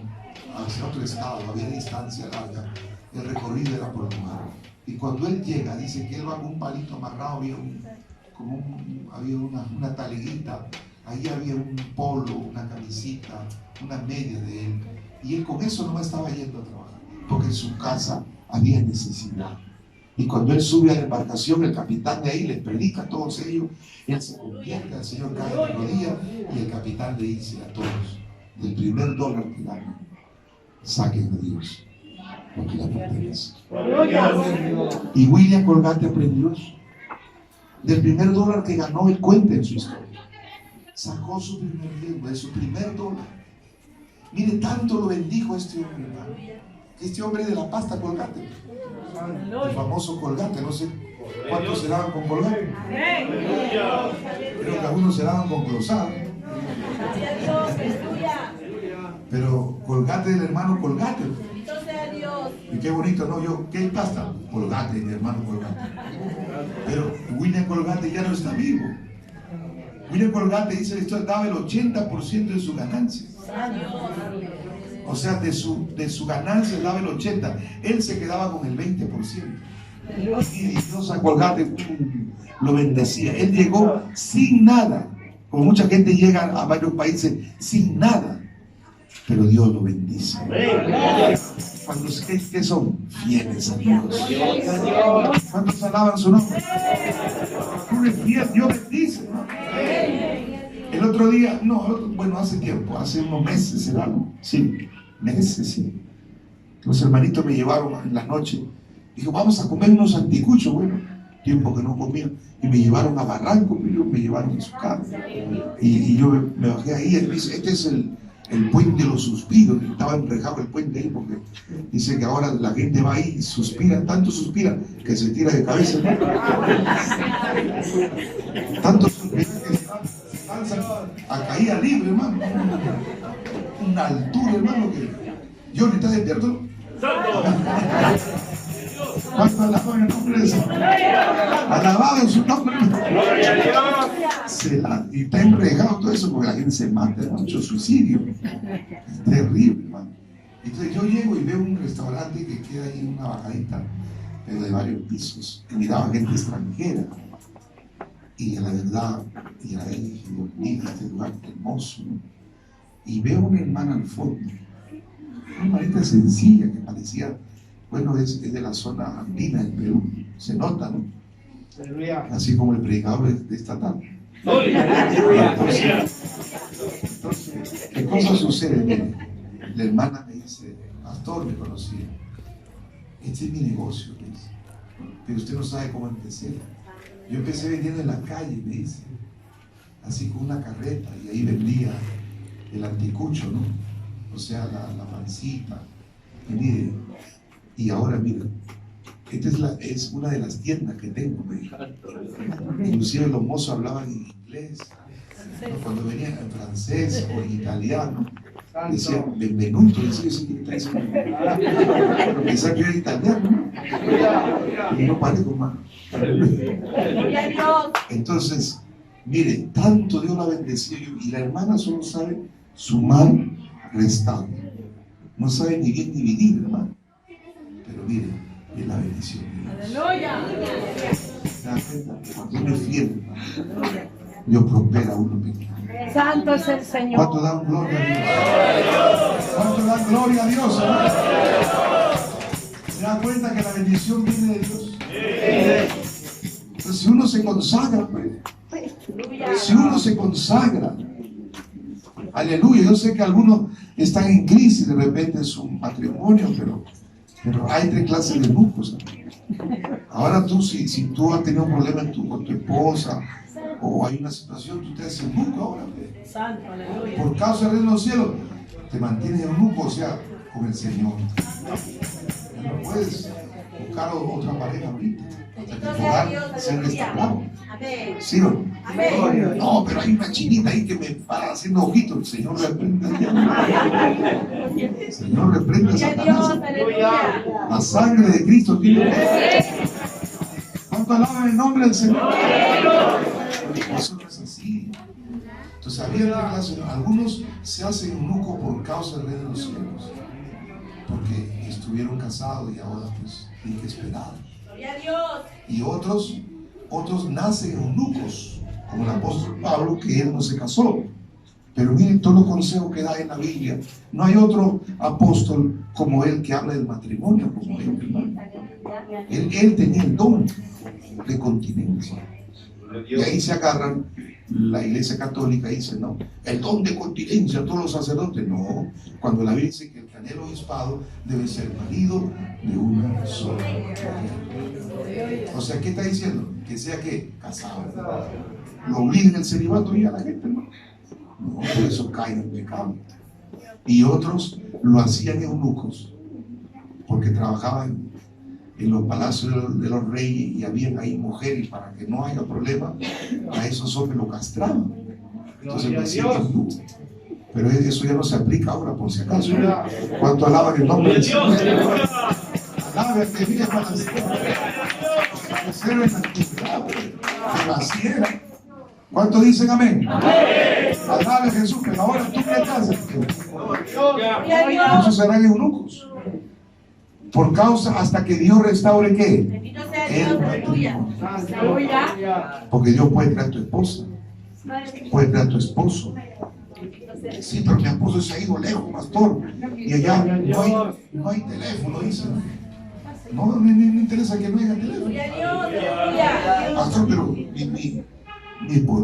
estado. Había distancia larga, el recorrido era por el mar. Y cuando él llega, dice que él va con un palito amarrado, había una taleguita, ahí había un polo, una camisita, una media de él. Y él con eso no estaba yendo a trabajar, porque en su casa había necesidad. Y cuando él sube a la embarcación, el capitán de ahí les predica a todos ellos, él se convierte, el Señor cae de rodillas, y el capitán le dice a todos, del primer dólar que ganan, saquen a Dios, porque le pertenece. Y William Colgate aprendió eso. Del primer dólar que ganó, él cuenta en su historia. Sacó su primer dinero, de su primer dólar. Mire, tanto lo bendijo este hombre, hermano. Este hombre de la pasta Colgate, el famoso Colgate, no sé cuántos se daban con Colgate. Creo que algunos se daban con Closado. Pero Colgate del hermano Colgate. Y qué bonito, ¿no? ¿Qué pasta? Colgate, mi hermano Colgate. Pero William Colgate ya no está vivo. William Colgate dice que esto daba el 80% de su ganancia. O sea, de su ganancia daba el 80%. Él se quedaba con el 20%. Y Dios a Colgate lo bendecía. Él llegó sin nada. Como mucha gente llega a varios países sin nada. Pero Dios lo bendice. Cuando que son fieles a Dios. ¿Cuántos alaban su nombre? Tú eres fiel, Dios bendice. El otro día, bueno, hace tiempo, hace unos meses, ¿será? Sí, meses, sí. Los hermanitos me llevaron en la noche. Dijo, vamos a comer unos anticuchos. Bueno, tiempo que no comía. Y me llevaron a Barranco, me llevaron en su carro. Y yo me bajé ahí. Él me dice, este es el puente de los suspiros. Estaba enrejado el puente ahí porque dice que ahora la gente va ahí y suspira, tanto suspira que se tira de cabeza. Tanto suspira que se lanza a caída libre, hermano. Una altura, hermano, que yo ahorita despierto. ¿Cuánto alaban el nombre de Dios? Alabado en su nombre. Y está enrejado todo eso porque la gente se mata, hay mucho suicidio. Es terrible, hermano. Entonces yo llego y veo un restaurante que queda ahí en una bajadita, pero de varios pisos, que miraba gente extranjera. Y la verdad, y a él dije, Dios mío, este lugar hermoso, ¿no? Y veo una hermana al fondo, una hermanita sencilla que parecía, bueno, es de la zona andina del Perú, se nota, ¿no? Así como el predicador de esta tarde. Entonces, ¿qué cosa sucede? Mire, la hermana me dice, pastor, me conocía, este es mi negocio, me dice, pero usted no sabe cómo empecé. Yo empecé vendiendo en la calle, me dice, así con una carreta, y ahí vendía el anticucho, ¿no? O sea, la pancita. Y mire, y ahora mire, esta es una de las tiendas que tengo, me dijo. Inclusive los mozos hablaban en inglés, ¿no? Cuando venían en francés o en italiano, decían, benvenuto, decía eso que está diciendo. Pero pensaba que era italiano, ¿no? Y no parezco más. Entonces, mire, tanto Dios la bendeció y la hermana solo sabe sumar, restar. No sabe ni bien dividir, hermano. Pero mire, es la bendición de Dios. Cuando uno es fiel, hermano, Dios prospera a uno pequeño. Santo es el Señor. ¿Cuánto dan gloria a Dios? ¿Cuánto dan gloria a Dios, hermano? ¿Se dan cuenta que la bendición viene de Dios? Entonces, si uno se consagra, pues, si uno se consagra, aleluya. Yo sé que algunos están en crisis de repente en su matrimonio, pero hay tres clases de grupos. Ahora tú, si tú has tenido un problema con tu esposa, o hay una situación, tú te haces eunuco ahora. Por causa del reino de los cielos, te mantienes eunuco, o sea, con el Señor. No puedes buscar otra pareja ahorita. hasta que el hogar sea restaurado. Amén. ¿Sí o no? Amén. No, pero hay una chinita ahí que me para haciendo ojitos. El Señor reprenda el diablo. El Señor reprenda a Gloria a Dios, Satanás. aleluya. La sangre de Cristo tiene. ¿Cuánto alaban el nombre del Señor? Eso no es así. Entonces, había relación. Algunos se hacen eunuco por causa del Rey de los Cielos, porque estuvieron casados y ahora pues tienen que esperar. Gloria a Dios. Y otros nacen eunucos, como el apóstol Pablo, que él no se casó. Pero miren todos los consejos que da en la Biblia. No hay otro apóstol como él que habla del matrimonio como él, hermano. Él tenía el don de continencia. Y ahí se agarran la Iglesia Católica y dice, no, el don de continencia a todos los sacerdotes. No, cuando la Biblia dice que el canelo obispado debe ser marido de una sola mujer. O sea, ¿qué está diciendo? Que sea que casado. Lo obliguen el celibato y a la gente, ¿no? No, por eso caen en pecado. Y otros lo hacían eunucos, porque trabajaban en los palacios de los reyes y habían ahí mujeres, para que no haya problema, a esos hombres lo castraban. Entonces lo hacían eunuco. Pero eso ya no se aplica ahora, por si acaso. ¿Cuánto alaban el nombre de Dios? Alaban que vive para ser en la antigüedad de la sierra. ¿Cuántos dicen amén? Alaben a Jesús, pero ahora tú qué haces. Muchos serán eunucos. Por causa hasta que Dios restaure ¿qué? Bendito sea Dios, aleluya. Aleluya. Porque Dios puede traer a tu esposa, puede traer a tu esposo. Sí, pero mi esposo se ha ido lejos, pastor, y allá no hay teléfono, dicen. No interesa que no haya teléfono. Gloria a Dios, aleluya. Pastor, pero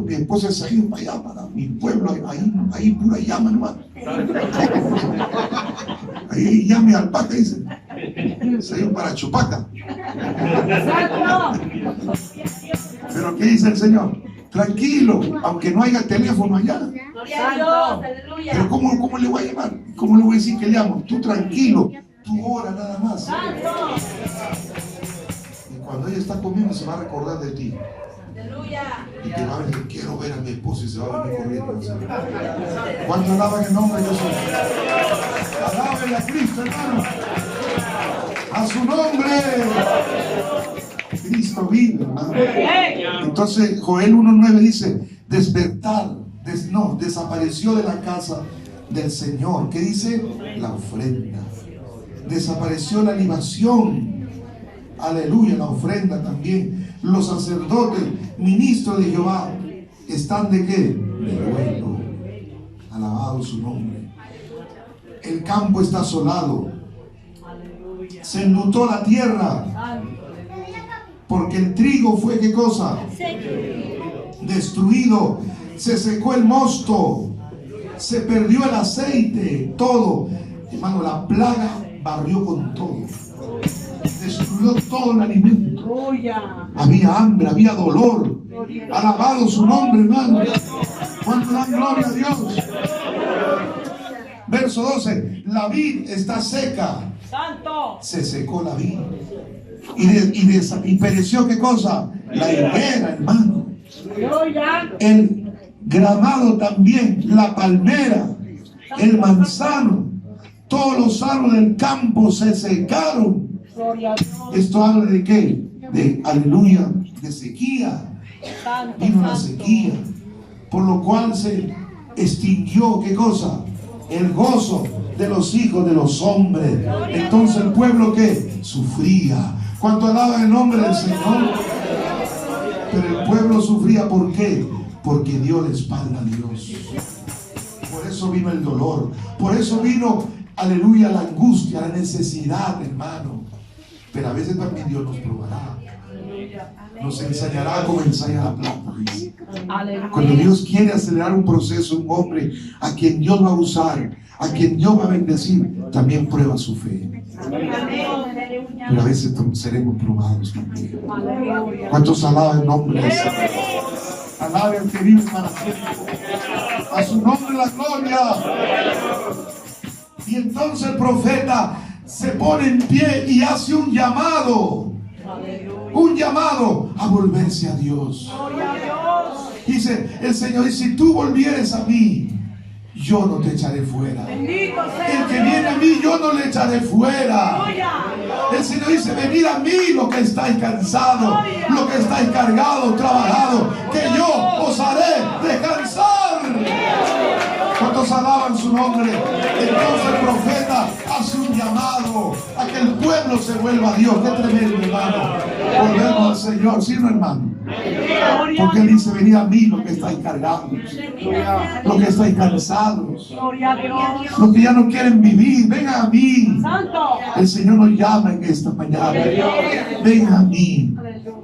mi esposa se ha ido para allá, para mi pueblo, ahí pura llama, hermano. Ahí llame al Paca, dice. Se ha ido para Chupaca. Pero ¿qué dice el Señor? Tranquilo, aunque no haya teléfono allá. Gloria a Dios, aleluya. Pero ¿cómo le voy a llamar? ¿Cómo le voy a decir que le llamo? Tú tranquilo, tú ora nada más. Y cuando ella está conmigo se va a recordar de ti. Aleluya. Y te va a decir, quiero ver a mi esposo y se va a venir corriendo. ¿Cuánto alaban el nombre de Jesús? Alaben a Cristo, hermano. A su nombre. Cristo vive, hermano. Entonces Joel 1:9 dice, despertar, desapareció de la casa del Señor. ¿Qué dice? La ofrenda. Desapareció la libación. Aleluya, la ofrenda también. Los sacerdotes, ministros de Jehová, están de qué? De duelo. Alabado su nombre. El campo está asolado. Se enlutó la tierra. Porque el trigo fue ¿qué cosa? Destruido. Se secó el mosto. Se perdió el aceite. Todo. Hermano, la plaga barrió con todo. Destruyó todo el alimento. Había hambre, había dolor. Alabado su nombre, hermano. ¿Cuánto dan gloria a Dios? Verso 12. La vid está seca. Santo. Se secó la vid. Y pereció ¿qué cosa? La higuera, hermano. El gramado también, la palmera, el manzano, todos los árboles del campo se secaron. Esto habla de qué? De aleluya, de sequía. Vino la sequía, por lo cual se extinguió ¿qué cosa? El gozo de los hijos de los hombres. Entonces el pueblo ¿qué? Sufría. ¿Cuánto alaba el nombre del Señor? Pero el pueblo sufría, ¿por qué? Porque dio la espalda a Dios. Por eso vino el dolor. Por eso vino, aleluya, la angustia, la necesidad, hermano. Pero a veces también Dios nos probará. Nos enseñará cómo ensaya la plata. Cuando Dios quiere acelerar un proceso, un hombre a quien Dios va a usar, a quien Dios va a bendecir, también prueba su fe. Pero a veces seremos probados también. ¿Cuántos alaban el nombre del Señor? Alaben al que vive para siempre. A su nombre la gloria. Y entonces el profeta se pone en pie y hace un llamado. Un llamado a volverse a Dios. Dice el Señor, y si tú volvieres a mí, yo no te echaré fuera. El que viene a mí, yo no le echaré fuera. El Señor dice, venid a mí los que estáis cansados, los que estáis cargados, trabajados, que yo os haré descansar. ¿Cuántos alaban su nombre? Entonces el profeta hace un llamado a que el pueblo se vuelva a Dios. Qué tremendo, hermano. Volvemos al Señor, ¿sí, no, hermano? Porque Él dice, venid a mí los que estáis cargados, los que estáis cansados, los que ya no quieren vivir, vengan a mí. El Señor nos llama en esta mañana. Ven a mí,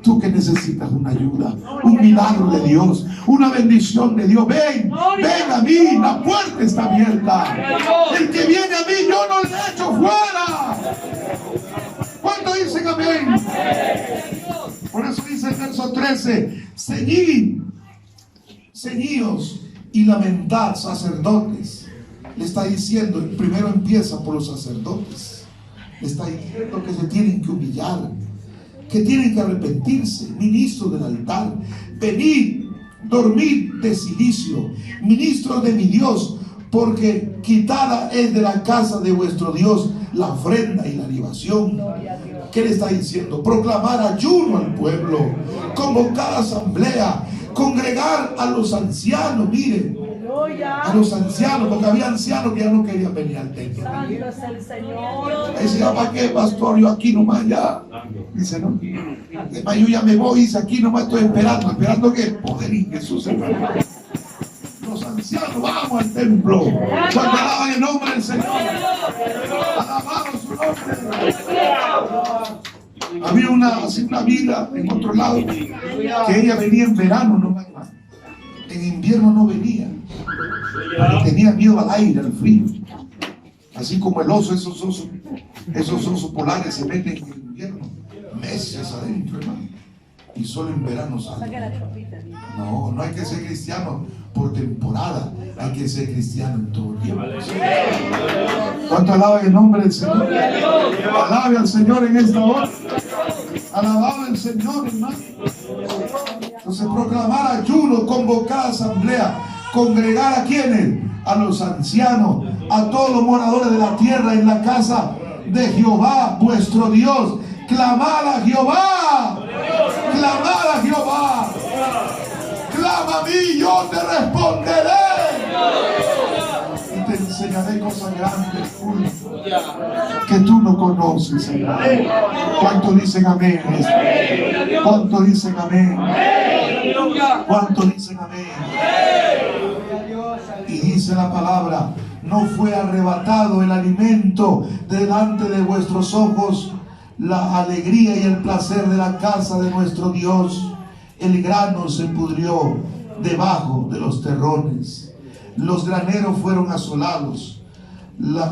tú que necesitas una ayuda, un milagro de Dios, una bendición de Dios. Ven a mí, la puerta está abierta. El que viene a mí, yo no le echo fuera. ¿Cuántos dicen amén? Por eso dice el verso 13, ceñíos y lamentad, sacerdotes. Le está diciendo, primero empieza por los sacerdotes. Le está diciendo que se tienen que humillar, que tienen que arrepentirse. Ministros del altar, venid, dormid de cilicio, ministros de mi Dios, porque quitada es de la casa de vuestro Dios la ofrenda y la libación. ¿Qué le está diciendo? Proclamar ayuno al pueblo, convocar asamblea, congregar a los ancianos. Miren, a los ancianos, porque había ancianos que ya no querían venir al templo. Dice, ¿para qué, pastor? Yo aquí nomás ya. Dice, no, yo ya me voy. Dice, aquí nomás estoy esperando que poder en Jesús, hermano. Los ancianos, vamos al templo. Cuando alaban el nombre del Señor, alabamos su nombre. Había una vida en otro lado que ella venía en verano nomás, en invierno no venía, porque tenía miedo al aire, al frío. Así como el oso, esos osos polares se meten en invierno meses adentro, hermano, y solo en verano salen. No hay que ser cristiano por temporada, hay que ser cristiano en todo el tiempo. ¿Cuánto alaba el nombre del Señor? Alabe al Señor en esta hora. Alabado el Señor, hermano. Entonces, proclamar ayuno, convocar asamblea, congregar a quienes, a los ancianos, a todos los moradores de la tierra en la casa de Jehová, vuestro Dios. Clamar a Jehová, clamar a Jehová. Clama a mí, yo te responderé y te enseñaré cosas grandes que tú no conoces, Señor. ¿Cuánto dicen amén? ¿Cuánto dicen amén? ¿Cuánto dicen amén? Y dice la palabra, no fue arrebatado el alimento delante de vuestros ojos, la alegría y el placer de la casa de nuestro Dios. El grano se pudrió debajo de los terrones, los graneros fueron asolados,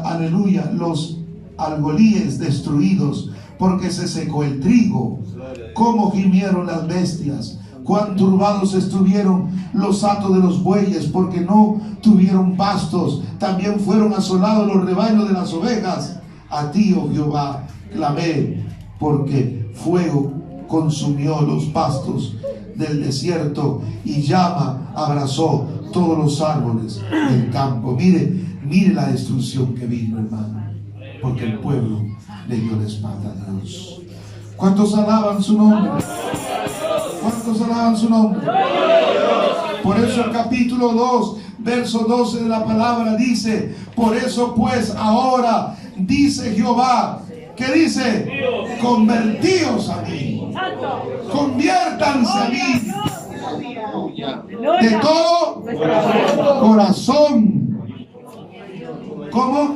aleluya, los algolíes destruidos, porque se secó el trigo. Cómo gimieron las bestias, cuán turbados estuvieron los hatos de los bueyes, porque no tuvieron pastos. También fueron asolados los rebaños de las ovejas. A ti, oh Jehová, clamé, porque fuego consumió los pastos del desierto y llama abrazó todos los árboles del campo. Mire la destrucción que vino, hermano, porque el pueblo le dio la espalda a Dios. ¿Cuántos alaban su nombre? ¿Cuántos alaban su nombre? Por eso el capítulo 2, verso 12 de la palabra dice, por eso pues ahora dice Jehová, ¿qué dice? Convertíos a mí. Conviértanse a mí de todo corazón. ¿Cómo?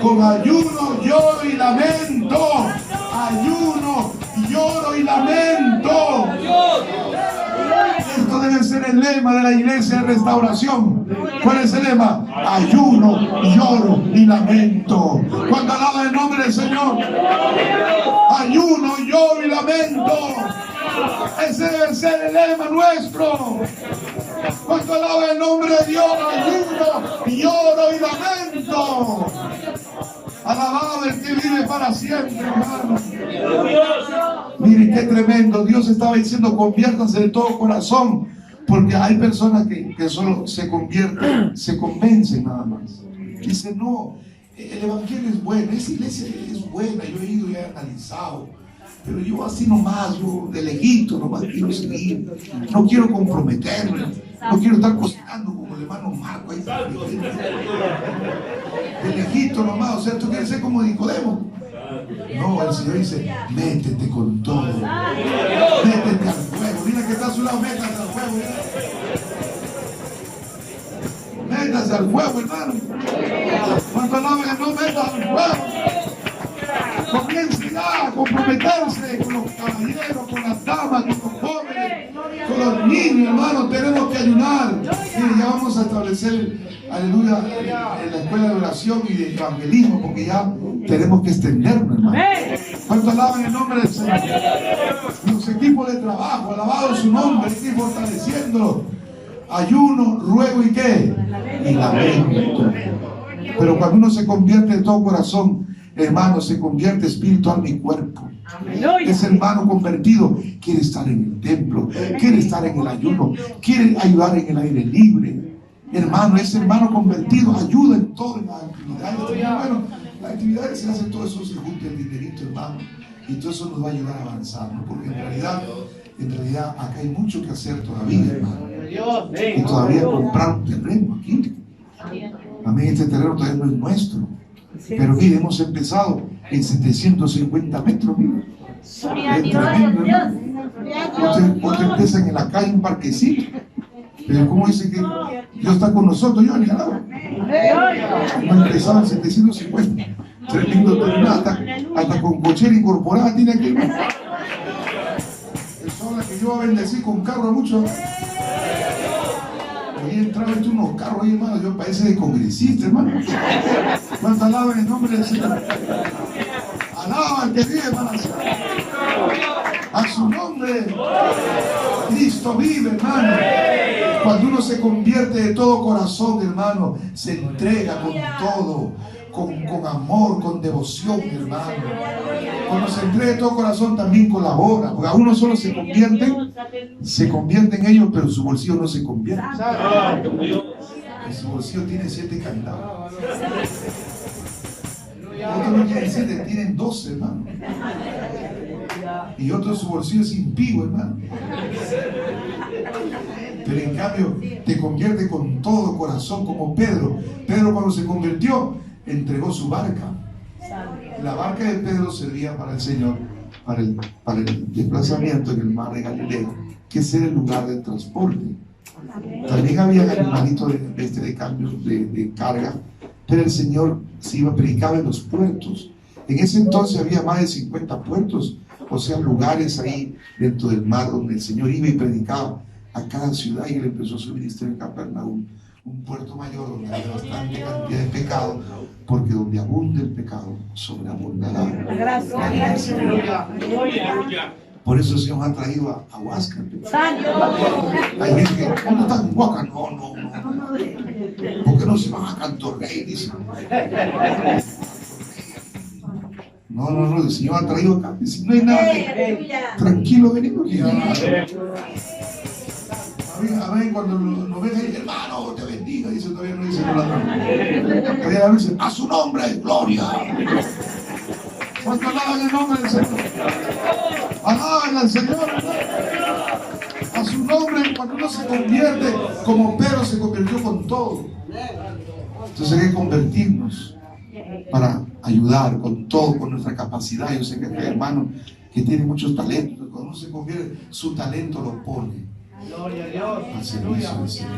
Con ayuno, lloro y lamento. Ayuno, lloro y lamento. Esto debe ser el lema de la iglesia de restauración. ¿Cuál es el lema? Ayuno, lloro y lamento. Cuando alaba el nombre del Señor, ayuno, lloro y lamento. Ese debe ser el lema nuestro. Cuando alaba el nombre de Dios, ayuno, lloro y lamento. Alabado el que vive para siempre, hermano. Miren qué tremendo. Dios estaba diciendo: conviértanse de todo corazón. Porque hay personas que solo se convierten, se convencen nada más. Dicen: no, el evangelio es bueno, esa iglesia es buena, yo he ido y he analizado. Pero yo así nomás, yo de lejito nomás quiero seguir. No quiero comprometerme. No quiero estar cocinando como el hermano Marco ahí. De lejito nomás, o sea, tú quieres ser como Nicodemo. No, el Señor dice: métete con todo. Métete al fuego. Mira que está a su lado, métete al fuego. Métase al fuego, hermano. Cuando alaben, no metas al fuego. Comience ya a comprometerse con los caballeros, con las damas, con los jóvenes, con los niños, hermano. Tenemos que ayunar. Mire, ya vamos a establecer, aleluya, en la escuela de oración y de evangelismo, porque ya tenemos que extendernos, hermano. ¿Cuánto alaban el nombre del Señor? Los equipos de trabajo, alabado su nombre, y fortaleciéndolo. Ayuno, ruego y qué, y lamento. Pero cuando uno se convierte de todo corazón, hermano, se convierte espíritu, alma y cuerpo. Ese hermano convertido quiere estar en el templo, quiere estar en el ayuno, quiere ayudar en el aire libre. Hermano, ese hermano convertido ayuda en todas las actividades. Bueno, las actividades se hacen, todo eso se junta el dinerito, hermano, y todo eso nos va a ayudar a avanzar, ¿no? Porque en realidad acá hay mucho que hacer todavía, hermano. Y todavía comprar un terreno aquí. Amén, este terreno todavía no es nuestro. Pero mire, hemos empezado en 750 metros, mire. Es tremendo, hermano. Otros empiezan en la calle, un parquecito. Pero como dice que Dios está con nosotros, yo ni alaba. Hemos empezado en 750. Tremendo terreno, hasta con cochera incorporada tiene aquí. Eso habla que yo voy a bendecir con carro a muchos. Ahí entraba unos carros ahí, hermano. Yo parece de congresista, hermano. ¿Cuánto alaban el nombre del Señor? Alaba al que vive, hermano. A su nombre. Cristo vive, hermano. Cuando uno se convierte de todo corazón, hermano, se entrega con todo, con amor, con devoción, hermano. Cuando se entrega de todo corazón, también colabora. Porque a uno solo se convierte en ellos, pero su bolsillo no se convierte. En su bolsillo tiene 7 candados. Otros no tienen 7, tienen 12, hermano. Y otro su bolsillo es impío, hermano. Pero en cambio te convierte con todo corazón, como Pedro. Pedro, cuando se convirtió, entregó su barca. La barca de Pedro servía para el Señor, para el desplazamiento en el mar de Galilea, que es el lugar de transporte. También había animalitos de cambio de carga, pero el Señor se iba a predicar en los puertos. En ese entonces había más de 50 puertos, o sea, lugares ahí dentro del mar donde el Señor iba y predicaba a cada ciudad, y él empezó su ministerio en Capernaum, un puerto mayor donde había bastante cantidad de pecado, porque donde abunde el pecado, sobreabundará la gracia. Por eso el Señor ha traído a Huáscar. Hay gente que, ¿dónde están en Huáscar? No. ¿Por qué no se van a Cantorrey? Dice. No, el Señor ha traído acá. Dice, no hay nada. Tranquilo, venimos. A ver, cuando nos ven ahí, hermano, te bendiga, dice, todavía no dice nada. Todavía dice, a su nombre, gloria. ¿Cuánto alaban el nombre del Señor? Alaban al Señor, a su nombre. Cuando uno se convierte, como Pedro se convirtió con todo. Entonces hay que convertirnos para ayudar con todo, con nuestra capacidad. Yo sé que hay hermanos que tienen muchos talentos. Cuando uno se convierte, su talento lo pone al servicio del Señor.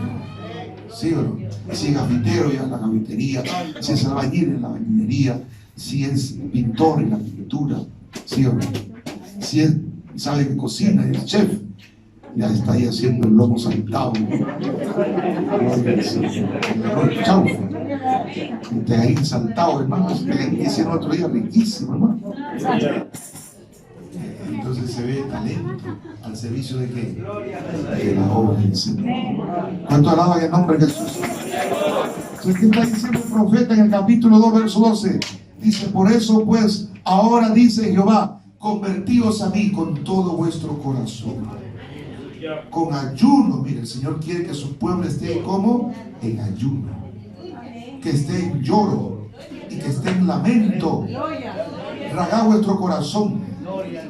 Sí, ¿o no? Si es gafitero, ya en la gafitería. Si es albañil, en la albañilería. Si es pintor, en la pintura. Sí, ¿o no? Si es, sabe que cocina, es chef, ya está ahí haciendo el lomo saltado, el chaufa, el tegarín saltado, hermano. Ese otro día riquísimo, hermano. Entonces se ve talento al servicio de qué? De la obra del Señor. ¿Cuánto alaban el nombre de Jesús? Entonces, ¿qué está diciendo el profeta en el capítulo 2, verso 12? Dice, por eso pues, ahora dice Jehová, convertíos a mí con todo vuestro corazón, con ayuno. Mire, el Señor quiere que su pueblo esté como en ayuno, que esté en lloro y que esté en lamento. Rasgad vuestro corazón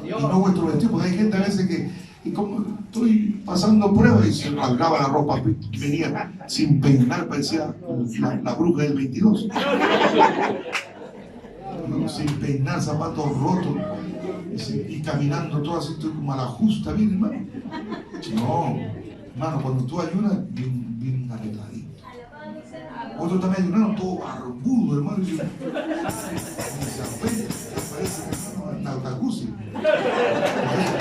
y no vuestro vestido, porque hay gente a veces que, y como estoy pasando pruebas, y se rasgaba la ropa, venía sin peinar, parecía la bruja del 22, sin peinar, zapatos rotos y caminando todo así, estoy como a la justa, bien, hermano. No, hermano, cuando tú ayunas, bien arregladito. Otros también ayunaron todo barbudo, hermano. Y parece una jacuzzi.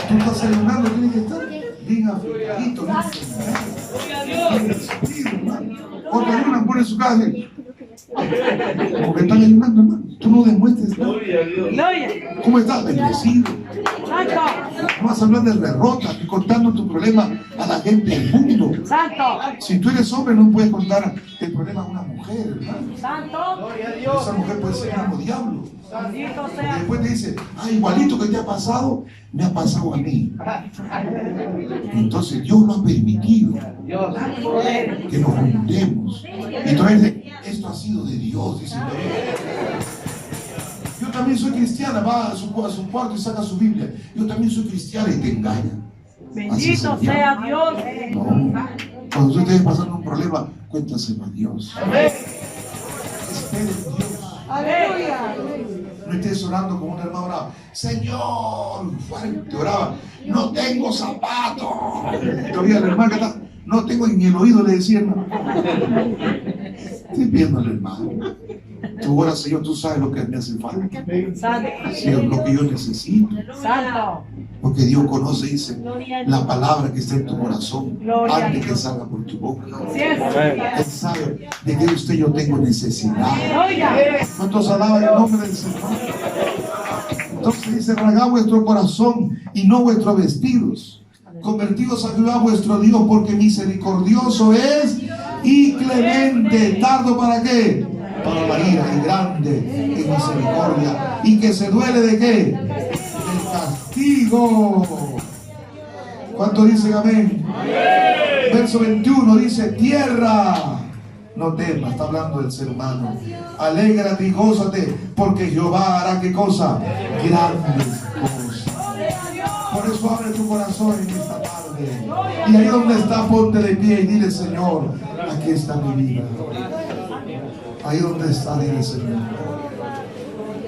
Tú estás ayunando, tienes que estar bien afeitadito, bien vestido, hermano. Otros ayunan, ponen su casa y, como que están ayunando, hermano. Tú no demuestres nada. ¿Cómo estás? Bendecido. No vas a hablar de derrota y contando tu problema a la gente del mundo. Si tú eres hombre, no puedes contar el problema a una mujer, hermano. Esa mujer puede ser un diablo. Porque después te dice, igualito que te ha pasado, me ha pasado a mí. Entonces Dios no ha permitido que nos juntemos. Entonces, esto ha sido de Dios, dice Dios. Yo también soy cristiana, va a su cuarto y saca su Biblia. Yo también soy cristiana y te engaña. Bendito sea Dios. No. Cuando tú estés pasando un problema, cuéntaselo a Dios. Espera en Dios. Aleluya. No estés orando como un hermano oraba. Señor, fuerte oraba. No tengo zapatos. Todavía el hermano que está, no tengo en el oído, le decía, hermano. Estoy viendo al hermano. Tú oras, Señor, tú sabes lo que me hace falta. Sí, lo que yo necesito. Porque Dios conoce, dice, la palabra que está en tu corazón antes que salga por tu boca. Él sabe de que usted y yo tengo necesidad. ¿Cuántos alaban el nombre del Señor? Entonces dice, rasgad vuestro corazón y no vuestros vestidos. Convertidos a Jehová vuestro Dios, porque misericordioso es y clemente. ¿Tardo para qué? Para la ira, y grande en misericordia, y que se duele de qué? Del castigo. ¿Cuántos dicen amén? Verso 21 dice, tierra, no temas, está hablando del ser humano, alégrate y gózate, porque Jehová hará ¿qué cosa? Grandes cosas. Por eso abre tu corazón en esta tarde, y ahí donde está, ponte de pie y dile, Señor, aquí está mi vida. Ahí donde está, dile, Señor,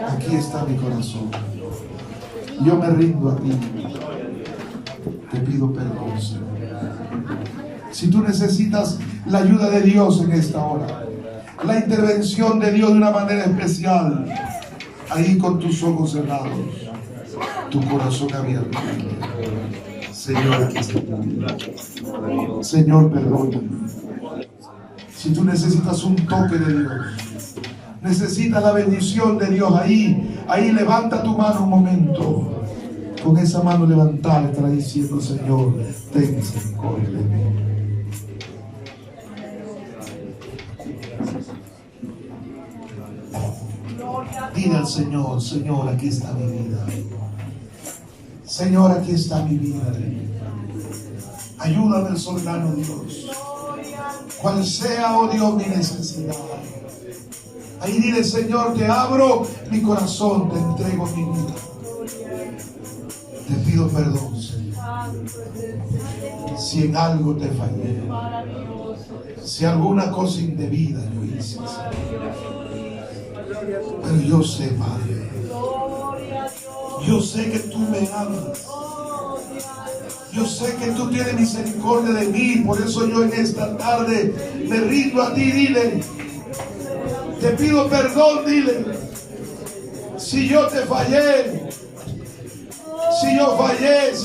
aquí está mi corazón. Yo me rindo a ti. Te pido perdón, Señor. Si tú necesitas la ayuda de Dios en esta hora, la intervención de Dios de una manera especial, ahí con tus ojos cerrados, tu corazón abierto. Señor, aquí está mi vida. Señor, perdóname. Si tú necesitas un toque de Dios, necesitas la bendición de Dios, ahí levanta tu mano un momento. Con esa mano levantada estará diciendo, Señor, ten misericordia de mí. Dile al Señor, Señor, aquí está mi vida. Señor, aquí está mi vida. Ayúdame, soberano Dios. Cual sea, oh Dios, mi necesidad. Ahí dile, Señor, te abro mi corazón, te entrego mi vida. Te pido perdón, Señor. Si en algo te fallé, si alguna cosa indebida yo hice, Señor. Pero yo sé, Padre, yo sé que tú me amas. Yo sé que tú tienes misericordia de mí, por eso yo en esta tarde me rindo a ti, dile. Te pido perdón, dile. Si yo te fallé, si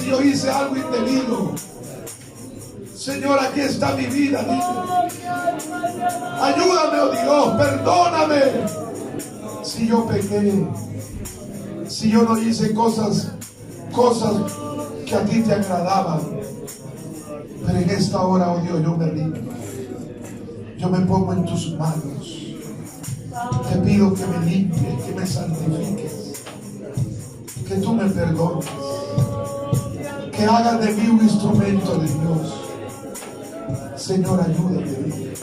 yo hice algo indebido. Señor, aquí está mi vida, dile. Ayúdame, oh Dios, perdóname. Si yo pequé, si yo no hice cosas que a ti te agradaban. Pero en esta hora, oh Dios, yo me rindo. Yo me pongo en tus manos. Te pido que me limpies, que me santifiques, que tú me perdones, que hagas de mí un instrumento de Dios. Señor, ayúdame,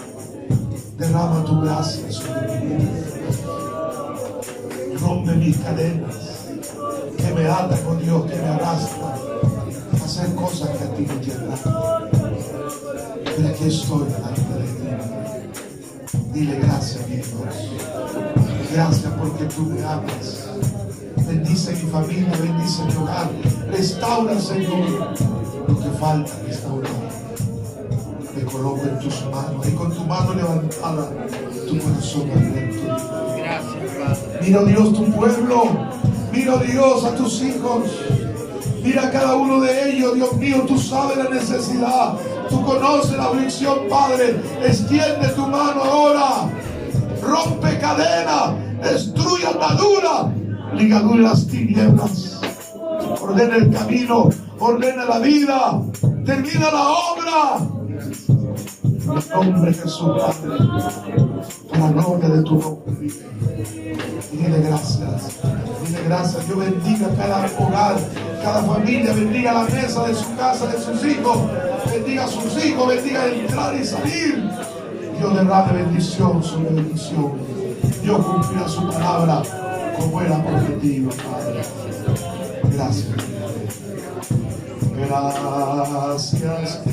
derrama tu gracia sobre mi vida, rompe mis cadenas que me atan, con Dios, que me arrastran a hacer cosas que a ti no te agradan. Pero aquí estoy delante de ti. Dile gracias, mi Dios. Gracias porque tú me amas. Bendice mi familia, bendice mi hogar. Restaura, Señor, lo que falta restaurar. Me coloco en tus manos y con tu mano levantada, tu corazón abierto. Gracias, Padre. Mira, Dios, tu pueblo. Mira, Dios, a tus hijos. Mira a cada uno de ellos, Dios mío, tú sabes la necesidad. Tú conoces la aflicción, Padre. Extiende tu mano ahora. Rompe cadena. Destruye atadura. Ligadura las tinieblas. Ordena el camino. Ordena la vida. Termina la obra. En el nombre de Jesús, Padre. Por la gloria de tu nombre. Dile gracias. Dile gracias. Dios bendiga cada hogar, cada familia. Bendiga la mesa de su casa, de sus hijos. Bendiga a sus hijos. Bendiga entrar y salir. Dios derrame bendición sobre bendición. Dios cumplirá su palabra como era prometido, Padre. Gracias. Gracias.